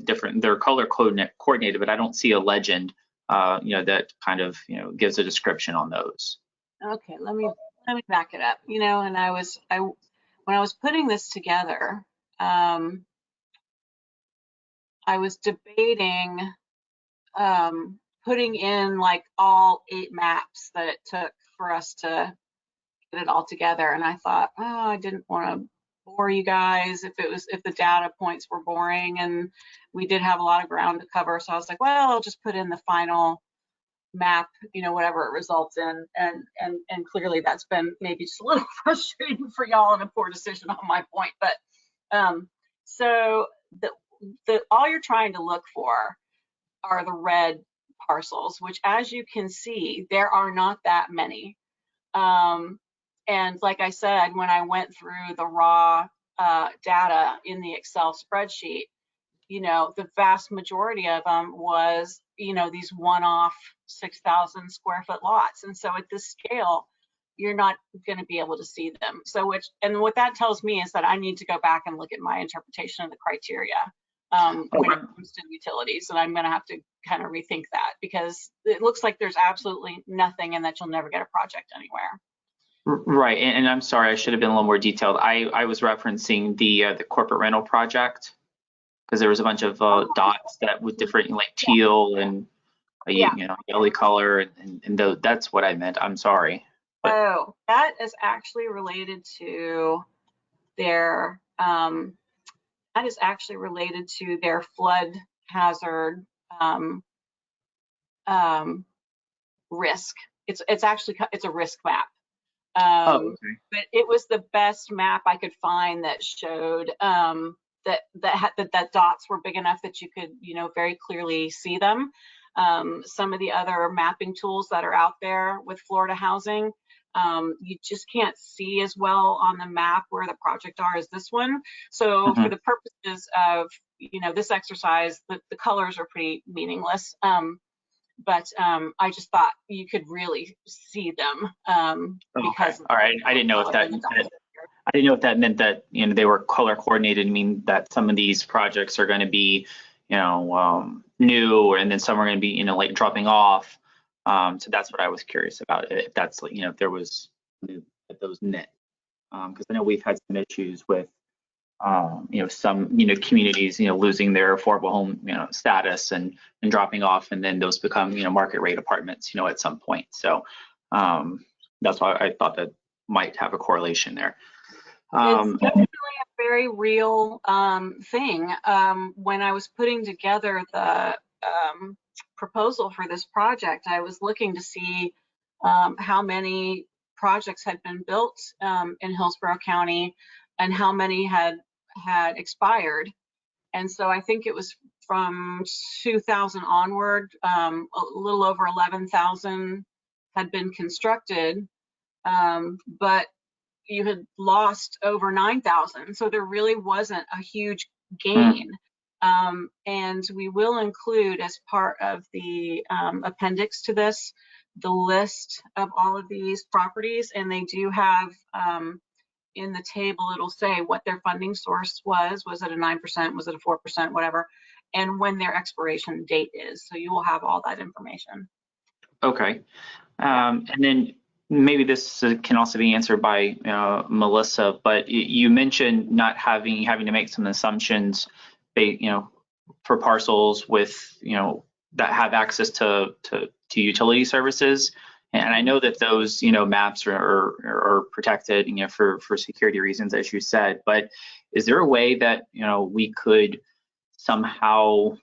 different, they're color coordinated, but I don't see a legend, you know, that kind of, you know, gives a description on those. Okay, let me back it up. You know, and when I was putting this together, I was debating putting in like all 8 maps that it took for us to get it all together. And I thought, oh, I didn't want to bore you guys if the data points were boring, and we did have a lot of ground to cover. So I was like, well, I'll just put in the final map, you know, whatever it results in. And clearly that's been maybe just a little frustrating for y'all and a poor decision on my point. But so all you're trying to look for are the red parcels, which, as you can see, there are not that many. And like I said, when I went through the raw data in the Excel spreadsheet, you know, the vast majority of them was, you know, these one-off 6,000 square foot lots. And so at this scale, you're not going to be able to see them. So what that tells me is that I need to go back and look at my interpretation of the criteria when it comes to utilities, and I'm going to have to kind of rethink that, because it looks like there's absolutely nothing and that you'll never get a project anywhere. Right, and I'm sorry, I should have been a little more detailed. I was referencing the corporate rental project, because there was a bunch of dots that with different, like teal and you know, yellow color, and that's what I meant. I'm sorry. But, oh, that is actually related to their flood hazard risk. It's actually a risk map. okay. But it was the best map I could find that showed that dots were big enough that you could, you know, very clearly see them. Some of the other mapping tools that are out there with Florida housing, you just can't see as well on the map where the project are as this one. So for the purposes of, you know, this exercise, the colors are pretty meaningless. But I just thought you could really see them because. Okay. All right. I didn't know if that. I didn't know if that meant that, you know, they were color coordinated, mean that some of these projects are going to be, you know, new, and then some are going to be, you know, like dropping off. So that's what I was curious about. If that's, you know, if there was, if those knit, because I know we've had some issues with, you know, some, you know, communities, you know, losing their affordable home, you know, status and dropping off, and then those become, you know, market rate apartments, you know, at some point. So that's why I thought that might have a correlation there. It's definitely a very real thing. When I was putting together the proposal for this project, I was looking to see how many projects had been built in Hillsborough County and how many had expired. And so I think it was from 2000 onward, a little over 11,000 had been constructed, but you had lost over 9,000. So there really wasn't a huge gain. And we will include, as part of the appendix to this, the list of all of these properties, and they do have in the table, it'll say what their funding source was it a 9%, was it a 4%, whatever, and when their expiration date is. So you will have all that information. Okay. And then maybe this can also be answered by Melissa, but you mentioned not having to make some assumptions, you know, for parcels with, you know, that have access to utility services. And I know that those, you know, maps are protected, you know, for security reasons, as you said. But is there a way that, you know, we could somehow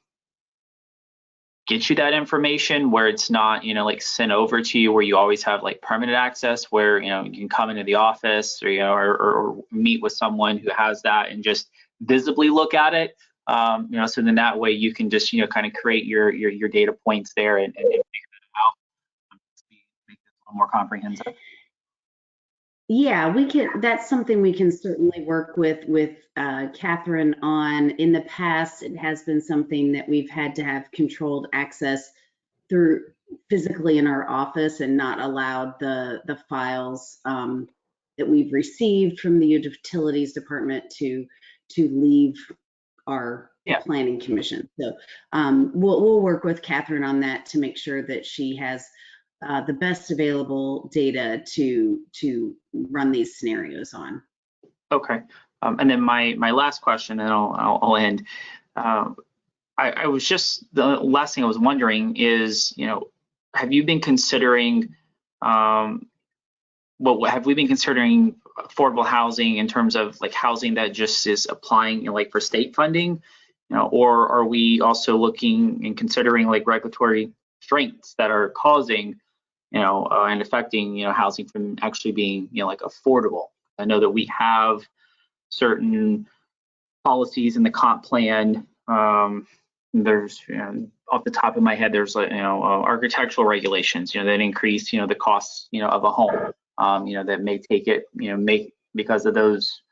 get you that information where it's not, you know, like sent over to you, where you always have like permanent access, where, you know, you can come into the office, or, you know, or meet with someone who has that and just visibly look at it, you know, so then that way you can just, you know, kind of create your data points there and figure it out, make this a little more comprehensive. Yeah, we can. That's something we can certainly work with Catherine on. In the past, it has been something that we've had to have controlled access through physically in our office, and not allowed the files that we've received from the utilities department to leave our planning commission. So we'll work with Catherine on that to make sure that she has the best available data to run these scenarios on. Okay. And then my last question, and I'll end. I was just, the last thing I was wondering is, you know, have you been considering, have we been considering affordable housing in terms of like housing that just is applying, you know, like for state funding, you know, or are we also looking and considering like regulatory strengths that are causing, you know, and affecting, you know, housing from actually being, you know, like affordable? I know that we have certain policies in the comp plan. There's, you know, off the top of my head, there's like, you know, architectural regulations, you know, that increase, you know, the costs, you know, of a home, you know, that may take it, you know, because of those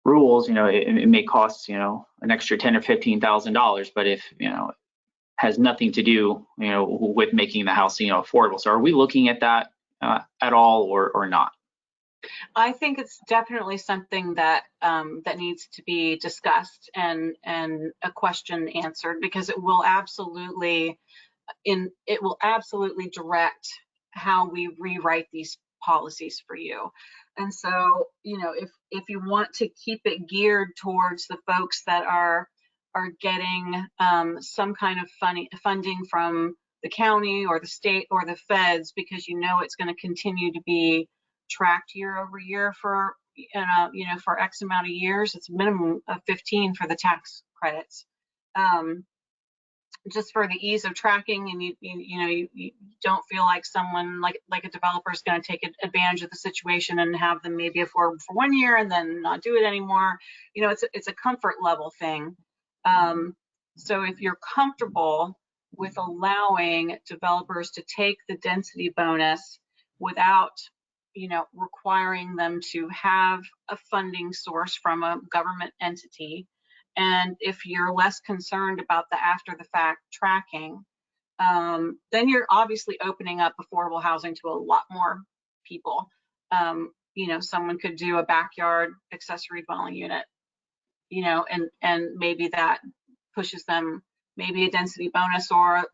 rules, you know, it may cost, you know, an extra $10,000 or $15,000, but if, you know, has nothing to do, you know, with making the house, you know, affordable. So are we looking at that at all, or not? I think it's definitely something that that needs to be discussed and a question answered, because it will absolutely direct how we rewrite these policies for you. And so, you know, if you want to keep it geared towards the folks that are getting some kind of funding from the county or the state or the feds, because you know it's going to continue to be tracked year over year for, you know, for X amount of years. It's a minimum of 15 for the tax credits, just for the ease of tracking, and you don't feel like someone like a developer is going to take advantage of the situation and have them maybe afford for 1 year and then not do it anymore. You know, it's a comfort level thing. So if you're comfortable with allowing developers to take the density bonus without, you know, requiring them to have a funding source from a government entity, and if you're less concerned about the after the fact tracking, then you're obviously opening up affordable housing to a lot more people. someone could do a backyard accessory dwelling unit, and maybe that pushes them, maybe a density bonus, or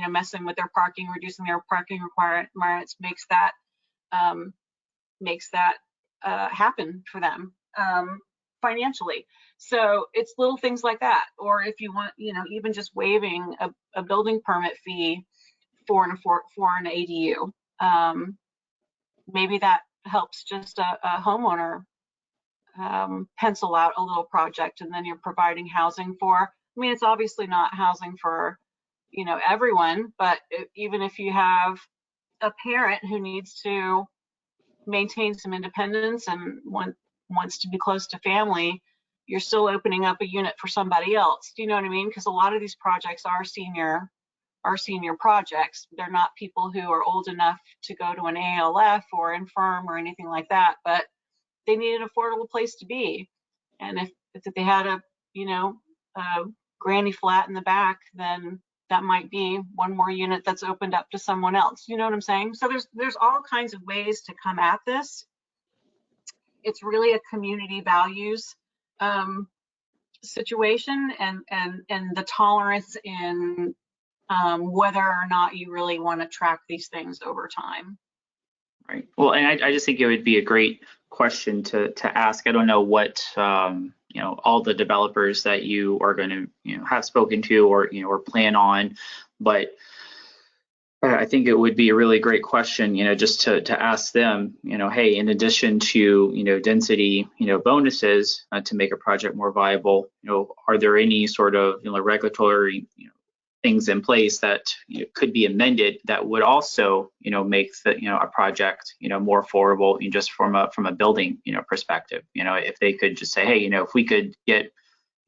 messing with their parking, reducing their parking requirements makes that happen for them financially. So it's little things like that. Or if you want, even just waiving a building permit fee for an ADU, maybe that helps just a homeowner pencil out a little project, and then you're providing housing for, it's obviously not housing for, everyone, but even if you have a parent who needs to maintain some independence and wants to be close to family, you're still opening up a unit for somebody else. Do you know what I mean? Because a lot of these projects are senior projects. They're not people who are old enough to go to an ALF or infirm or anything like that, but they need an affordable place to be. And if they had a granny flat in the back, then that might be one more unit that's opened up to someone else. You know what I'm saying? So there's all kinds of ways to come at this. It's really a community values situation, and the tolerance in whether or not you really want to track these things over time. Right. Well, and I just think it would be a great question to ask. I don't know what all the developers that you are going to have spoken to or plan on, but I think it would be a really great question, just to ask them, hey, in addition to density bonuses to make a project more viable, are there any sort of regulatory things in place that could be amended that would also make a project more affordable, just from a building perspective. If they could just say, hey, if we could get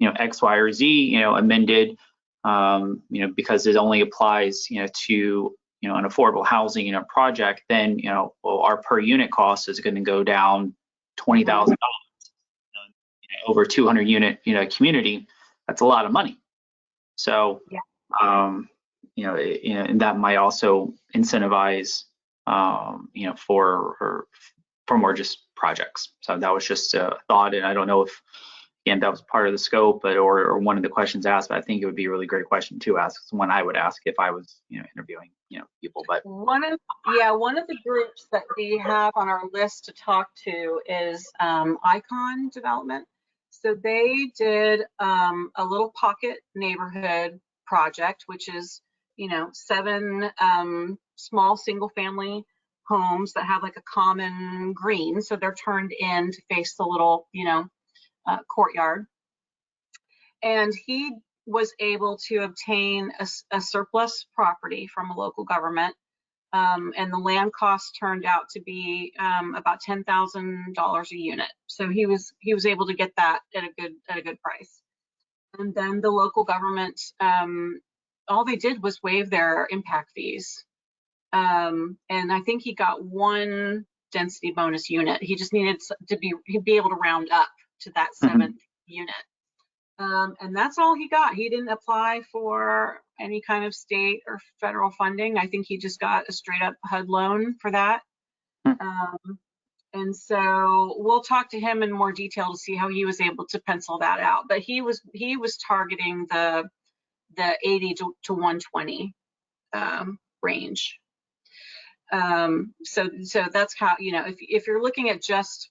X, Y, or Z amended, because it only applies to an affordable housing project, then well, our per unit cost is going to go down $20,000 over 200 unit community. That's a lot of money. So yeah. And that might also incentivize, for more just projects. So that was just a thought, and I don't know if, again, that was part of the scope, but or one of the questions asked. But I think it would be a really great question to ask. It's one I would ask if I was, interviewing, people. But one of the groups that we have on our list to talk to is Icon Development. So they did a little pocket neighborhood project, which is 7 small single family homes that have like a common green, so they're turned in to face the little courtyard. And he was able to obtain a surplus property from a local government, and the land cost turned out to be about $10,000 a unit. So he was able to get that at a good price. And then the local government, all they did was waive their impact fees. And I think he got 1 density bonus unit. He just needed to be able to round up to that 7th unit. And that's all he got. He didn't apply for any kind of state or federal funding. I think he just got a straight up HUD loan for that. And so we'll talk to him in more detail to see how he was able to pencil that out. But he was targeting the 80 to 120 range. So that's how, if you're looking at just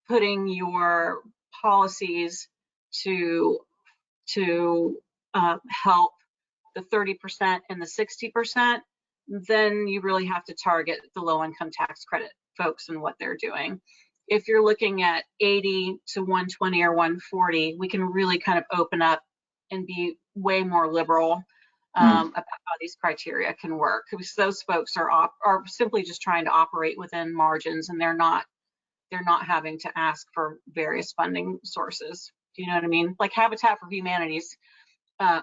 putting your policies to help the 30% and the 60%, then you really have to target the low income tax credit folks and what they're doing. If you're looking at 80 to 120 or 140, we can really kind of open up and be way more liberal about how these criteria can work, because those folks are simply just trying to operate within margins, and they're not having to ask for various funding sources. Do you know what I mean? Like Habitat for Humanity's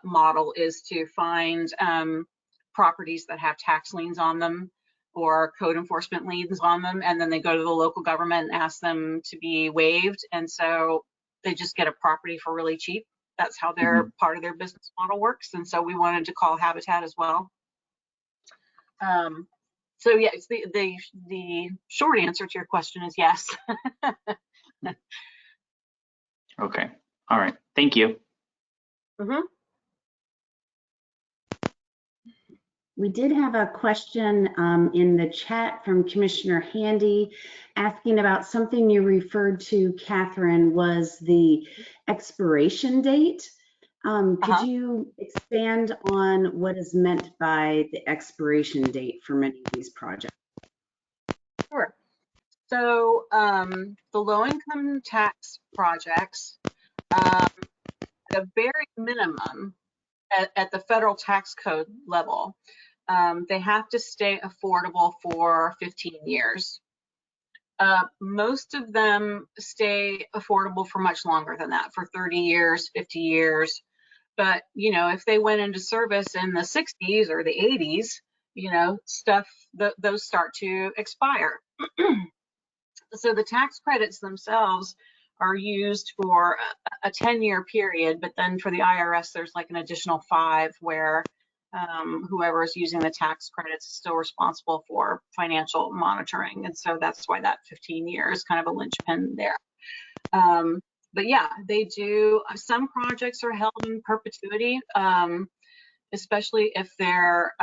model is to find properties that have tax liens on them or code enforcement liens on them, and then they go to the local government and ask them to be waived, and so they just get a property for really cheap. That's how their part of their business model works, and so we wanted to call Habitat as well. So yes, the short answer to your question is yes. Okay. All right. Thank you. Mm-hmm. We did have a question in the chat from Commissioner Handy asking about something you referred to, Catherine, was the expiration date. Could you expand on what is meant by the expiration date for many of these projects? Sure. So the low-income tax projects, at a very minimum, at the federal tax code level, they have to stay affordable for 15 years. Most of them stay affordable for much longer than that, for 30 years, 50 years. But, you know, if they went into service in the 60s or the 80s, you know, those start to expire. So the tax credits themselves are used for a 10-year period, but then for the IRS, there's like an additional 5 where whoever is using the tax credits is still responsible for financial monitoring. And so that's why that 15 years is kind of a linchpin there. But yeah, they do. Some projects are held in perpetuity, especially if they're,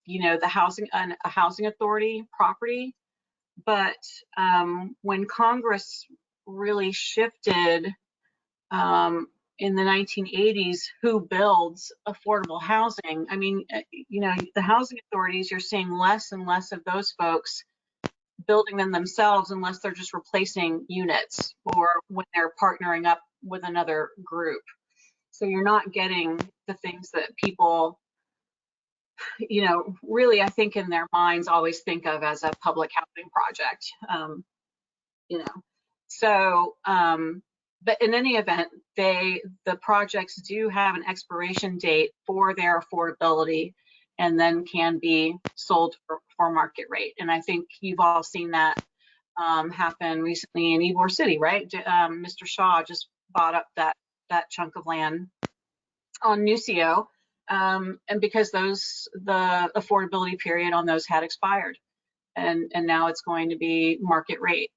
you know, a housing authority property. But when Congress really shifted in the 1980s, who builds affordable housing? I mean, you know, the housing authorities, you're seeing less and less of those folks building them themselves unless they're just replacing units or when they're partnering up with another group. So you're not getting the things that people, you know, really, I think in their minds always think of as a public housing project, you know. So, but in any event, the projects do have an expiration date for their affordability and then can be sold for market rate. And I think you've all seen that happen recently in Ybor City, right? Mr. Shaw just bought up that chunk of land on Nucio, and because the affordability period on those had expired, and now it's going to be market rate.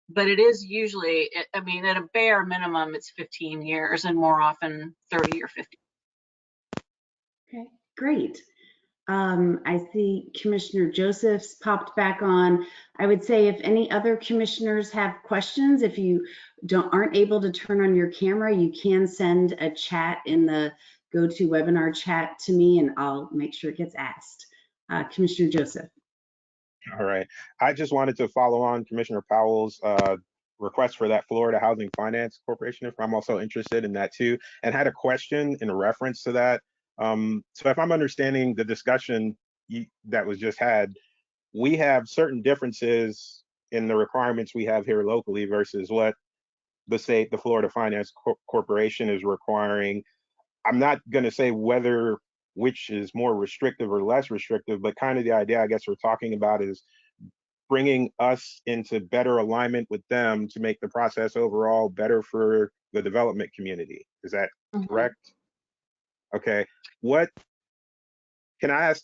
But it is usually, I mean, at a bare minimum, it's 15 years and more often 30 or 50. Okay, great. I see Commissioner Joseph's popped back on. I would say if any other commissioners have questions, if you aren't able to turn on your camera, you can send a chat in the GoToWebinar chat to me and I'll make sure it gets asked. Commissioner Joseph. All right. I just wanted to follow on Commissioner Powell's request for that Florida Housing Finance Corporation. If I'm also interested in that too, and had a question in reference to that. So if I'm understanding the discussion that was just had, we have certain differences in the requirements we have here locally versus what the state, the Florida Finance Corporation is requiring. I'm not going to say which is more restrictive or less restrictive, but kind of the idea I guess we're talking about is bringing us into better alignment with them to make the process overall better for the development community. Is that correct? Okay. What can I ask?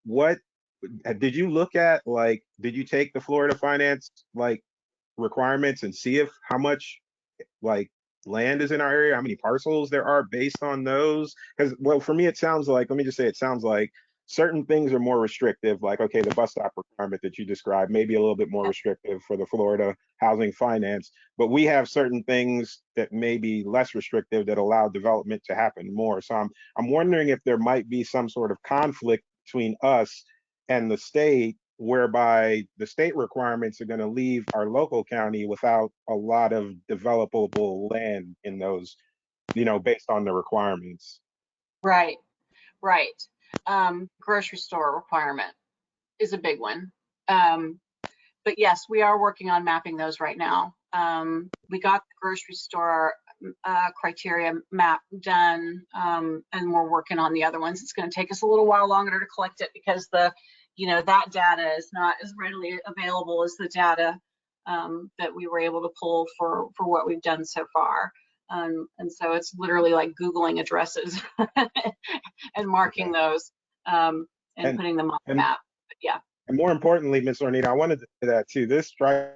What did you look at? Like, did you take the Florida Finance like requirements and see if how much like land is in our area, how many parcels there are based on those? Because, well, for me, it sounds like, let me just say, it sounds like certain things are more restrictive, like, okay, the bus stop requirement that you described may be a little bit more restrictive for the Florida Housing Finance, but we have certain things that may be less restrictive that allow development to happen more. So I'm wondering if there might be some sort of conflict between us and the state, whereby the state requirements are going to leave our local county without a lot of developable land in those, you know, based on the requirements. Right, right. Grocery store requirement is a big one. But yes, we are working on mapping those right now. We got the grocery store criteria map done, and we're working on the other ones. It's going to take us a little while longer to collect it because that data is not as readily available as the data that we were able to pull for what we've done so far. And so it's literally like Googling addresses and marking those and putting them on the map. But yeah. And more importantly, Ms. Ornita, I wanted to say that too. This strikes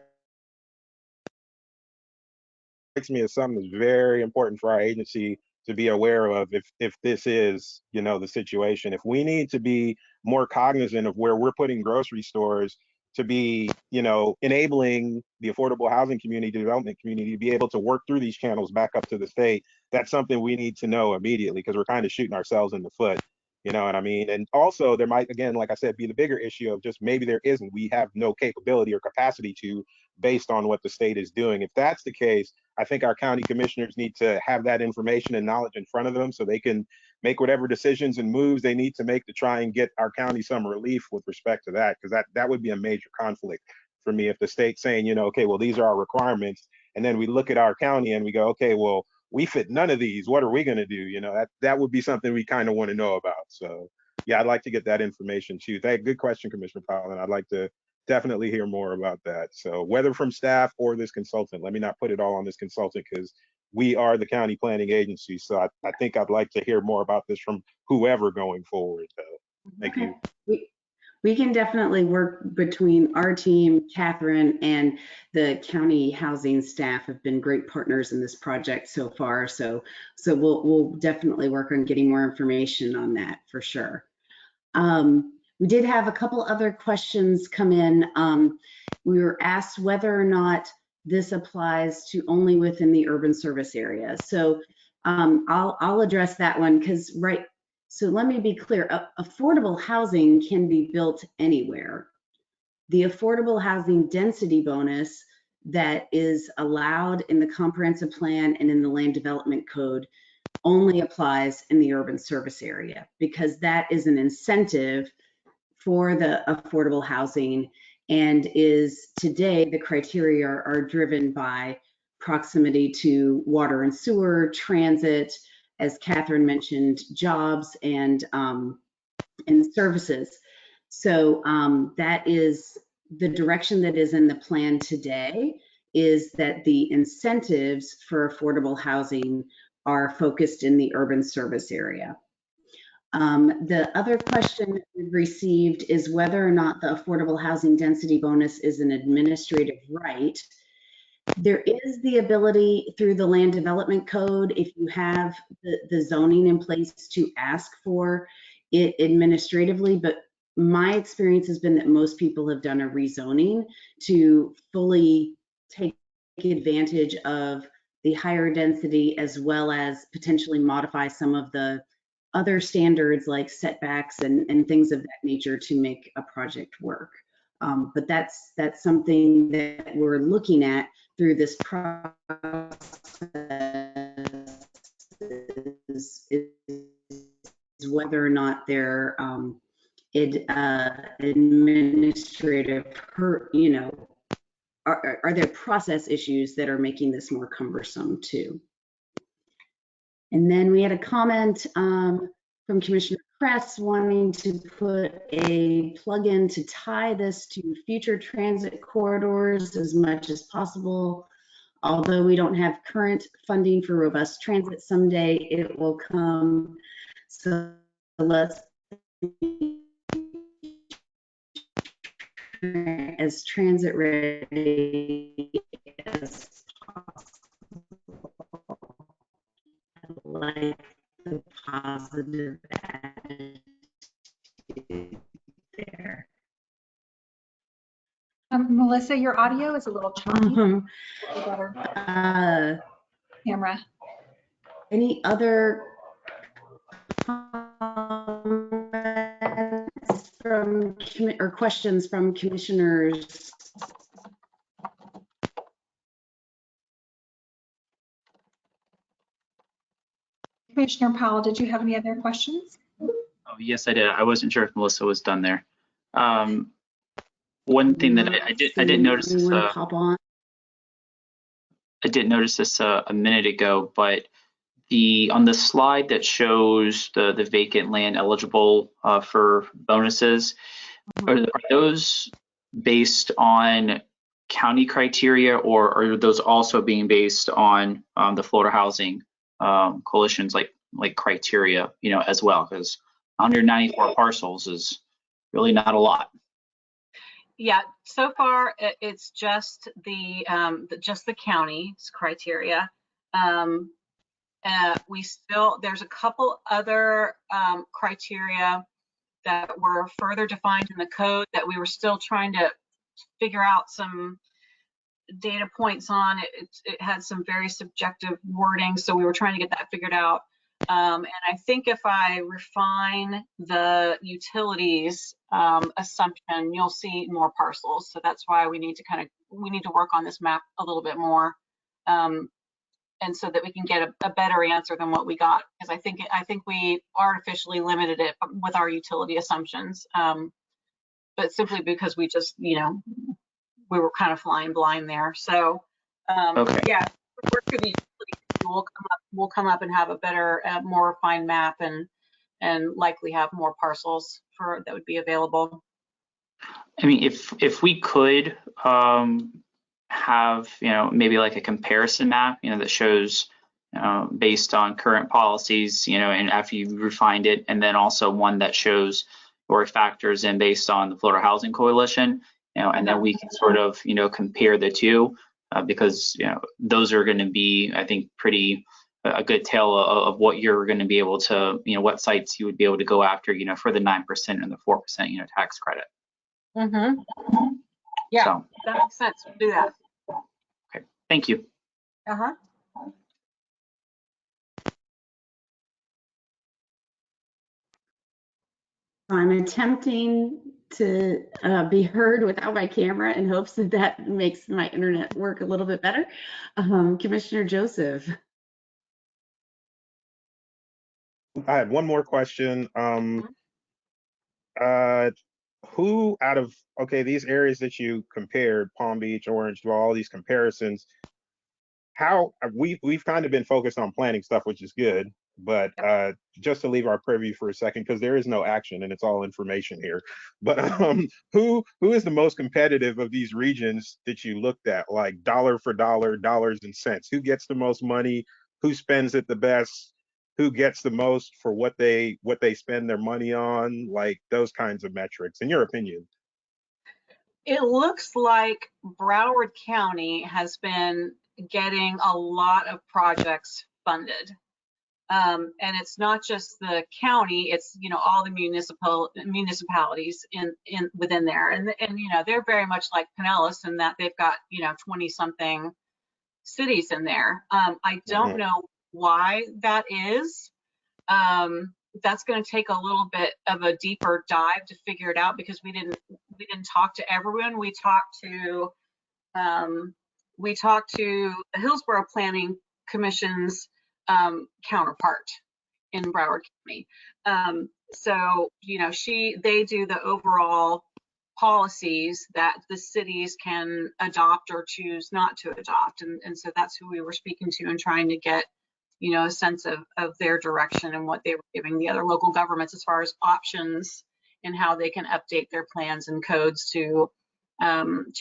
me as something that's very important for our agency to be aware of if this is, the situation. If we need to be more cognizant of where we're putting grocery stores to be, enabling the affordable housing community, development community to be able to work through these channels back up to the state, that's something we need to know immediately because we're kind of shooting ourselves in the foot. You know what I mean? And also there might, again, like I said, be the bigger issue of just maybe there isn't, we have no capability or capacity to, based on what the state is doing. If that's the case, I think our county commissioners need to have that information and knowledge in front of them so they can make whatever decisions and moves they need to make to try and get our county some relief with respect to that, because that would be a major conflict for me if the state's saying, okay, well, these are our requirements. And then we look at our county and we go, okay, well, we fit none of these. What are we going to do? That would be something we kind of want to know about. So yeah, I'd like to get that information too. Good question, Commissioner Powell. And I'd like to definitely hear more about that. So whether from staff or this consultant, let me not put it all on this consultant because we are the county planning agency. So I think I'd like to hear more about this from whoever going forward. Thank you. We can definitely work between our team, Catherine, and the county housing staff have been great partners in this project so far. So we'll definitely work on getting more information on that for sure. We did have a couple other questions come in. We were asked whether or not this applies to only within the urban service area. So I'll address that one because so let me be clear, affordable housing can be built anywhere. The affordable housing density bonus that is allowed in the comprehensive plan and in the land development code only applies in the urban service area because that is an incentive for the affordable housing and is today the criteria are driven by proximity to water and sewer, transit, as Catherine mentioned, jobs and services. So that is the direction that is in the plan today, is that the incentives for affordable housing are focused in the urban service area. The other question we've received is whether or not the affordable housing density bonus is an administrative right. There is the ability through the land development code, if you have the zoning in place, to ask for it administratively, but my experience has been that most people have done a rezoning to fully take advantage of the higher density as well as potentially modify some of the other standards like setbacks and things of that nature to make a project work. But that's something that we're looking at through this process is whether or not they're administrative, are there process issues that are making this more cumbersome too? And then we had a comment from Commissioner Kress wanting to put a plug-in to tie this to future transit corridors as much as possible. Although we don't have current funding for robust transit, someday it will come. So let's be as transit ready as possible. Like the positive attitude there. Melissa, your audio is a little choppy. Better camera. Any other comments from or questions from commissioners? Commissioner Powell, did you have any other questions? Oh, yes, I did. I wasn't sure if Melissa was done there. One thing that I didn't notice this. I didn't notice this a minute ago, but on the slide that shows the vacant land eligible for bonuses, are those based on county criteria, or are those also being based on the Florida Housing Coalition's like criteria, as well? Because 194 parcels is really not a lot. Yeah, so far it's just the county's criteria. There's a couple other criteria that were further defined in the code that we were still trying to figure out some data points on. It had some very subjective wording, so we were trying to get that figured out. And I think if I refine the utilities assumption, you'll see more parcels. So that's why we need to work on this map a little bit more, and so that we can get a better answer than what we got. Because I think we artificially limited it with our utility assumptions, but simply because we just we were kind of flying blind there. So Okay. yeah, work with the utility, we'll come up and have a better, more refined map, and likely have more parcels that would be available. I mean, if we could have maybe like a comparison map that shows based on current policies, and after you refined it, and then also one that shows or factors in based on the Florida Housing Coalition, and then we can sort of compare the two, because those are going to be, I think, pretty a good tale of what you're going to be able to, what sites you would be able to go after, for the 9% and the 4% tax credit. Mm-hmm. Yeah, So, that makes sense. We'll do that. okay, thank you. Uh-huh. I'm attempting to be heard without my camera in hopes that makes my internet work a little bit better. Commissioner Joseph. I had one more question. Who out of, okay, these areas that you compared, Palm Beach, Orange, all these comparisons, how we've kind of been focused on planning stuff, which is good, but just to leave our purview for a second, because there is no action and it's all information here. But who is the most competitive of these regions that you looked at, like dollar for dollar, dollars and cents? Who gets the most money? Who spends it the best? Who gets the most for what they spend their money on? Like those kinds of metrics, in your opinion. It looks like Broward County has been getting a lot of projects funded. And it's not just the county, it's all the municipalities within there. And they're very much like Pinellas in that they've got 20 something cities in there. I don't know why that is. That's going to take a little bit of a deeper dive to figure it out, because we didn't talk to everyone. We talked to the Hillsborough Planning Commission's counterpart in Broward County. So they do the overall policies that the cities can adopt or choose not to adopt, and so that's who we were speaking to and trying to get a sense of their direction and what they were giving the other local governments as far as options and how they can update their plans and codes to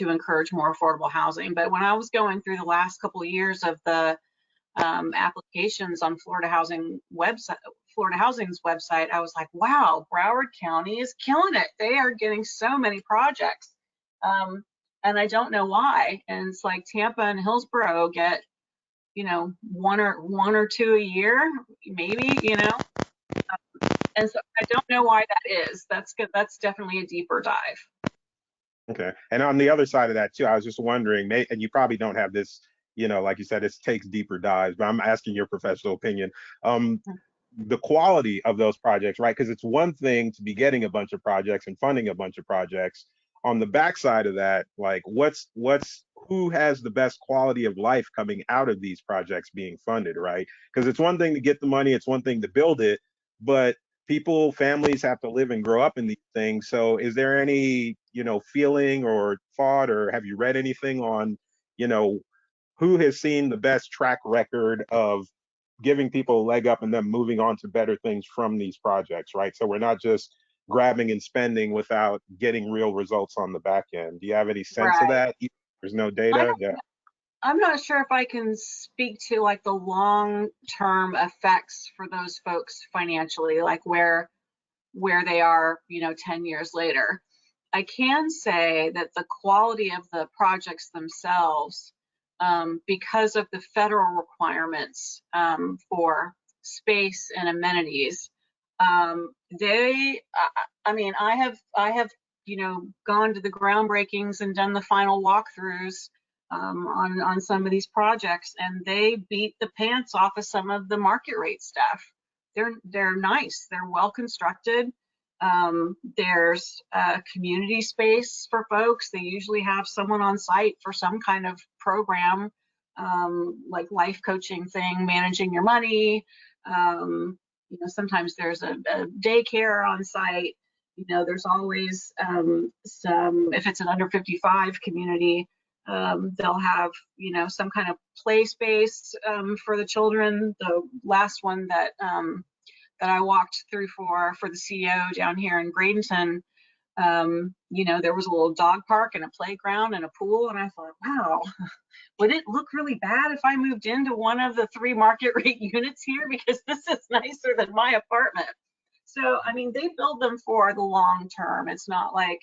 encourage more affordable housing. But when I was going through the last couple of years of the applications on Florida Housing's website, I was like, wow, Broward County is killing it. They are getting so many projects, and I don't know why. And it's like Tampa and Hillsborough get one or two a year, maybe, and so I don't know why that is. That's good. That's definitely a deeper dive. Okay. And on the other side of that too, I was just wondering, and you probably don't have this, like you said, it takes deeper dives, but I'm asking your professional opinion. The quality of those projects, right? Because it's one thing to be getting a bunch of projects and funding a bunch of projects. On the backside of that, like who has the best quality of life coming out of these projects being funded, right? Because it's one thing to get the money, it's one thing to build it, but families have to live and grow up in these things. So is there any, feeling or thought, or have you read anything on, who has seen the best track record of giving people a leg up and them moving on to better things from these projects, right? So we're not just grabbing and spending without getting real results on the back end. Do you have any sense of that? There's no data. I'm not sure if I can speak to like the long-term effects for those folks financially, like where they are, 10 years later. I can say that the quality of the projects themselves, because of the federal requirements for space and amenities, I have gone to the groundbreakings and done the final walkthroughs on some of these projects, and they beat the pants off of some of the market rate stuff. They're nice. They're well constructed. There's community space for folks. They usually have someone on site for some kind of program, like life coaching thing, managing your money. Sometimes there's a daycare on site. There's always some, if it's an under 55 community, they'll have, some kind of play space for the children. The last one that I walked through for the CEO down here in Bradenton, there was a little dog park and a playground and a pool, and I thought, wow, would it look really bad if I moved into one of the 3 market rate units here, because this is nicer than my apartment. So they build them for the long term. It's not like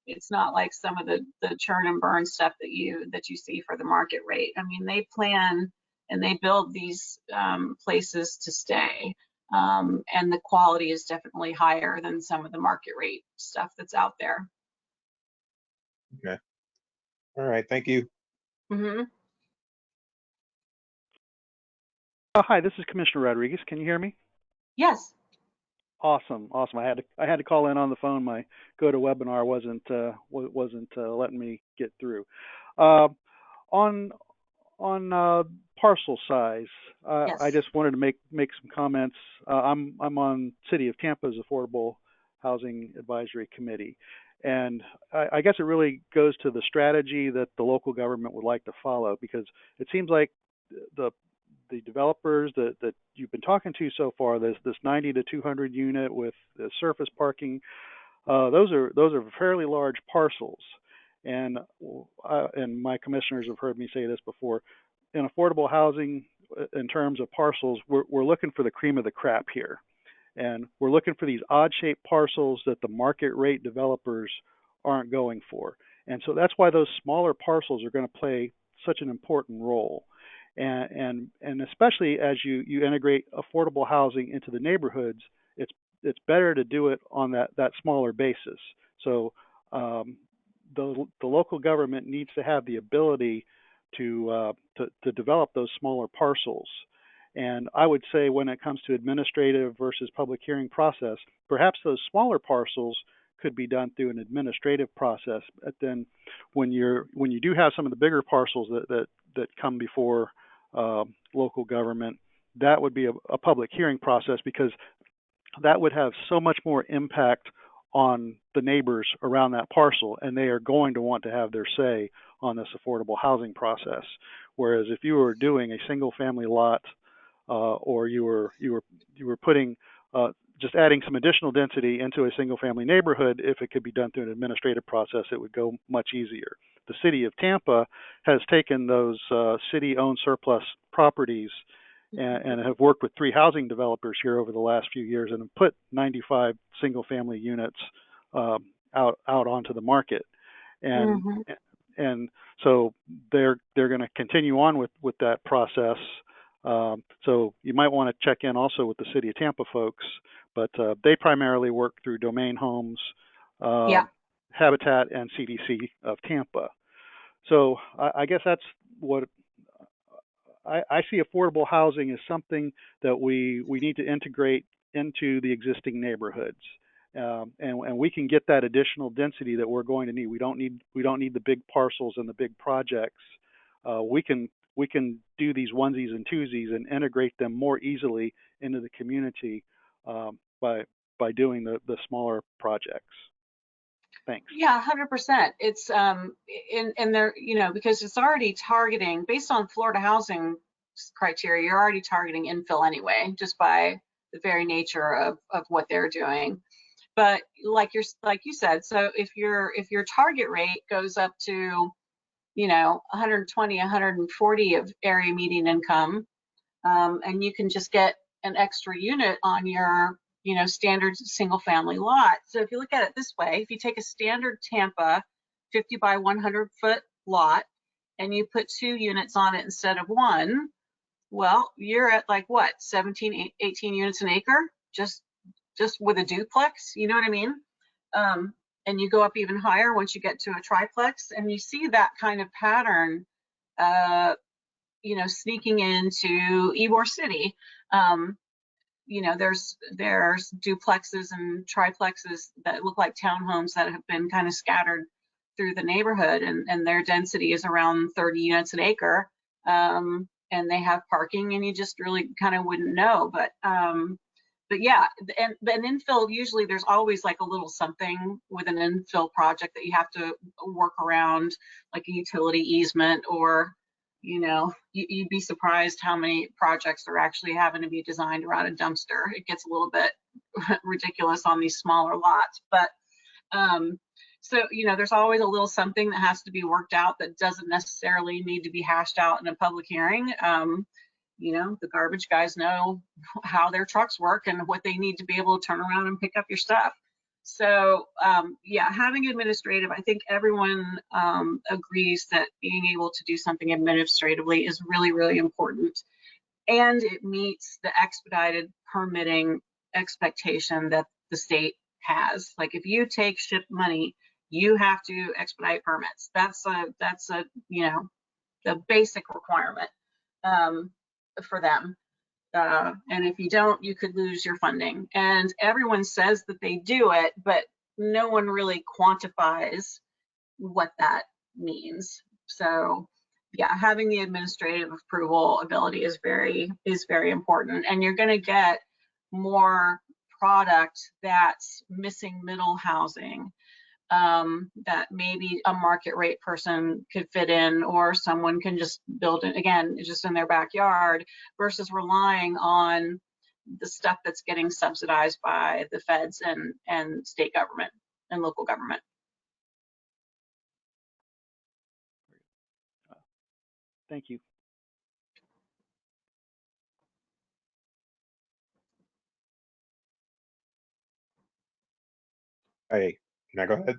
some of the churn and burn stuff that you see for the market rate. They plan and they build these places to stay. And the quality is definitely higher than some of the market rate stuff that's out there. Okay. All right. Thank you. Mm-hmm. Hi, this is Commissioner Rodriguez. Can you hear me? Yes. Awesome. I had to call in on the phone. My GoToWebinar wasn't letting me get through. On parcel size, Yes. I just wanted to make some comments. I'm on City of Tampa's Affordable Housing Advisory Committee, and I guess it really goes to the strategy that the local government would like to follow, because it seems like the developers that you've been talking to so far, this 90 to 200 unit with the surface parking, those are fairly large parcels, and my commissioners have heard me say this before. In affordable housing, in terms of parcels, we're looking for the cream of the crop here, and we're looking for these odd-shaped parcels that the market rate developers aren't going for, and so that's why those smaller parcels are going to play such an important role. And especially as you integrate affordable housing into the neighborhoods, it's better to do it on that smaller basis. So the local government needs to have the ability to develop those smaller parcels. And I would say when it comes to administrative versus public hearing process, perhaps those smaller parcels could be done through an administrative process. But then when you do have some of the bigger parcels that come before local government, that would be a public hearing process, because that would have so much more impact on the neighbors around that parcel, and they are going to want to have their say on this affordable housing process. Whereas if you were doing a single family lot, or you were putting just adding some additional density into a single family neighborhood, if it could be done through an administrative process, it would go much easier. The city of Tampa has taken those city-owned surplus properties and have worked with 3 housing developers here over the last few years and have put 95 single-family units out onto the market, and so they're going to continue on with that process. So you might want to check in also with the City of Tampa folks, but they primarily work through Domain Homes, Habitat, and CDC of Tampa. So I guess that's what I see. Affordable housing is something that we need to integrate into the existing neighborhoods, and we can get that additional density that we're going to need. We don't need the big parcels and the big projects. We can do these onesies and twosies and integrate them more easily into the community by doing the smaller projects. Thanks. Yeah, 100%. It's and they're, because it's already targeting, based on Florida housing criteria, you're already targeting infill anyway, just by the very nature of what they're doing. But like you said, so if your target rate goes up to you know, 120, 140 of area median income, and you can just get an extra unit on your, you know, standard single family lot. So if you look at it this way, if you take a standard Tampa 50 by 100 foot lot and you put 2 units on it instead of 1, well, you're at like what, 17, 18 units an acre, just with a duplex, you know what I mean? And you go up even higher once you get to a triplex, and you see that kind of pattern, you know, sneaking into Ybor City. You know, there's duplexes and triplexes that look like townhomes that have been kind of scattered through the neighborhood, and their density is around 30 units an acre, and they have parking, and you just really kind of wouldn't know. But yeah, and infill, usually there's always like a little something with an infill project that you have to work around, like a utility easement, or, you know, you'd be surprised how many projects are actually having to be designed around a dumpster. It gets a little bit ridiculous on these smaller lots, but so, you know, there's always a little something that has to be worked out that doesn't necessarily need to be hashed out in a public hearing. You know, the garbage guys know how their trucks work and what they need to be able to turn around and pick up your stuff. So yeah, having administrative, I think everyone agrees that being able to do something administratively is really, really important. And it meets the expedited permitting expectation that the state has. Like if you take SHIP money, you have to expedite permits. That's a you know, the basic requirement for them. And if you don't, you could lose your funding. And everyone says that they do it, but no one really quantifies what that means. So yeah, having the administrative approval ability is very important. And you're going to get more product that's missing middle housing, that maybe a market rate person could fit in, or someone can just build it, again, just in their backyard, versus relying on the stuff that's getting subsidized by the feds and state government and local government. Thank you. Hey, can I go ahead?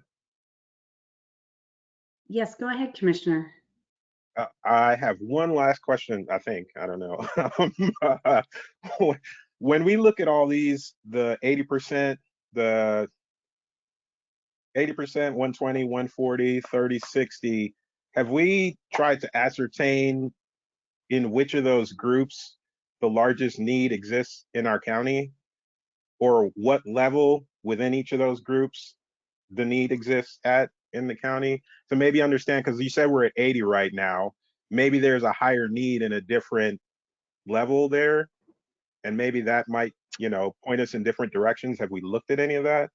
Yes, go ahead, Commissioner. I have one last question, I think. I don't know. When we look at all these, the 80%, the 80%, 120, 140, 30, 60, have we tried to ascertain in which of those groups the largest need exists in our county, or what level within each of those groups the need exists at in the county, to maybe understand, because you said we're at 80 right now, maybe there's a higher need in a different level there, and maybe that might, you know, point us in different directions. Have we looked at any of that?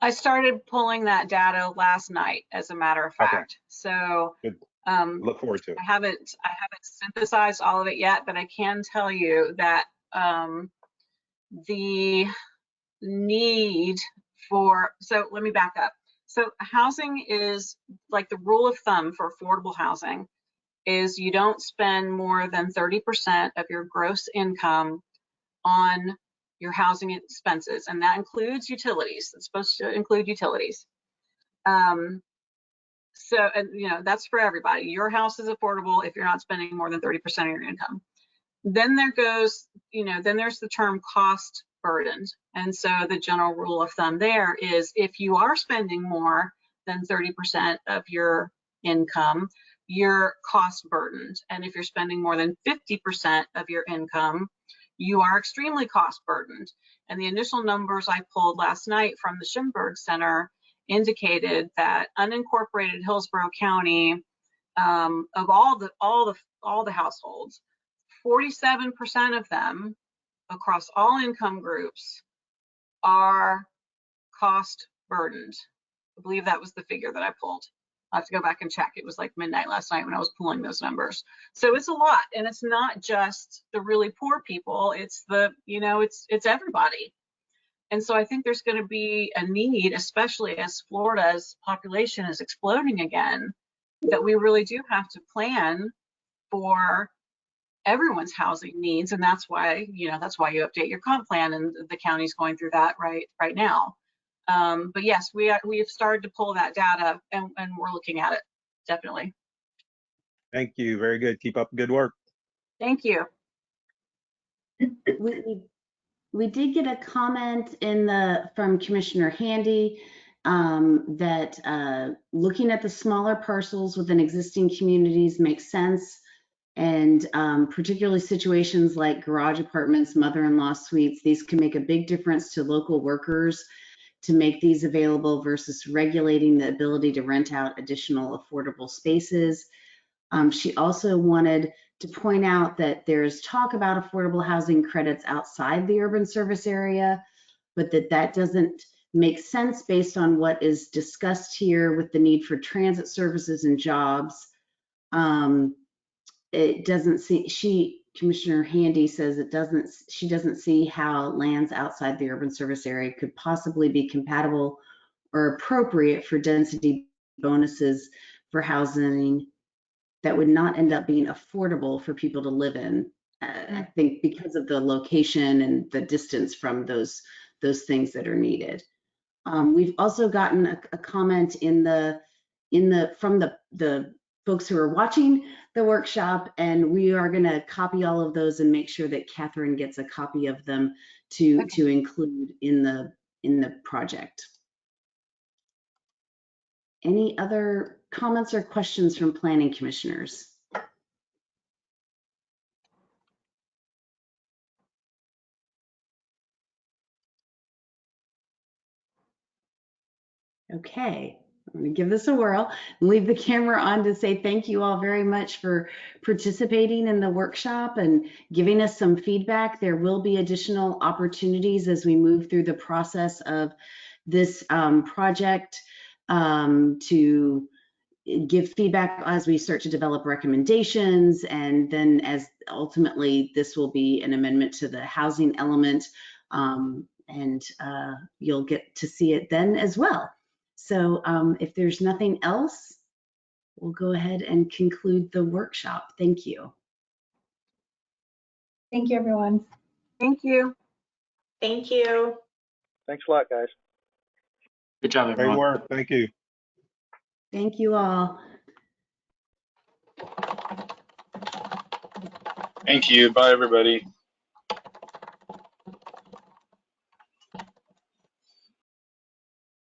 I started pulling that data last night, as a matter of fact. Okay. So Good. Look forward to it. I haven't synthesized all of it yet, but I can tell you that the need for, so let me back up. So housing is, like, the rule of thumb for affordable housing is you don't spend more than 30% of your gross income on your housing expenses, and that includes utilities. It's supposed to include utilities. So, and you know, that's for everybody. Your house is affordable if you're not spending more than 30% of your income. Then there goes, you know, then there's the term cost burdened. And so the general rule of thumb there is if you are spending more than 30% of your income, you're cost burdened. And if you're spending more than 50% of your income, you are extremely cost burdened. And the initial numbers I pulled last night from the Schimberg Center indicated that unincorporated Hillsborough County, of all the households, 47% of them across all income groups are cost burdened. I believe that was the figure that I pulled. I have to go back and check. It was like midnight last night when I was pulling those numbers. So it's a lot, and it's not just the really poor people. It's the, you know, it's everybody. And so I think there's going to be a need, especially as Florida's population is exploding again, that we really do have to plan for everyone's housing needs, and that's why you update your comp plan, and the county's going through that right now. But yes, we have started to pull that data, and we're looking at it, definitely. Thank you. Very good. Keep up the good work. Thank you. We did get a comment from Commissioner Handy that looking at the smaller parcels within existing communities makes sense, and particularly situations like garage apartments, mother-in-law suites, these can make a big difference to local workers to make these available versus regulating the ability to rent out additional affordable spaces. She also wanted to point out that there's talk about affordable housing credits outside the urban service area, but that doesn't make sense based on what is discussed here with the need for transit services and jobs. It doesn't see, Commissioner Handy says she doesn't see how lands outside the urban service area could possibly be compatible or appropriate for density bonuses for housing that would not end up being affordable for people to live in. I think because of the location and the distance from those things that are needed. We've also gotten a comment from the folks who are watching the workshop, and we are going to copy all of those and make sure that Catherine gets a copy of them to include in the project. Any other comments or questions from planning commissioners? Okay, I'm going to give this a whirl and leave the camera on to say thank you all very much for participating in the workshop and giving us some feedback. There will be additional opportunities as we move through the process of this project to give feedback as we start to develop recommendations, and then as ultimately this will be an amendment to the housing element, and you'll get to see it then as well. So if there's nothing else, we'll go ahead and conclude the workshop. Thank you. Thank you, everyone. Thank you. Thank you. Thanks a lot, guys. Good job, Great everyone. work. Thank you. Thank you all. Thank you. Bye, everybody.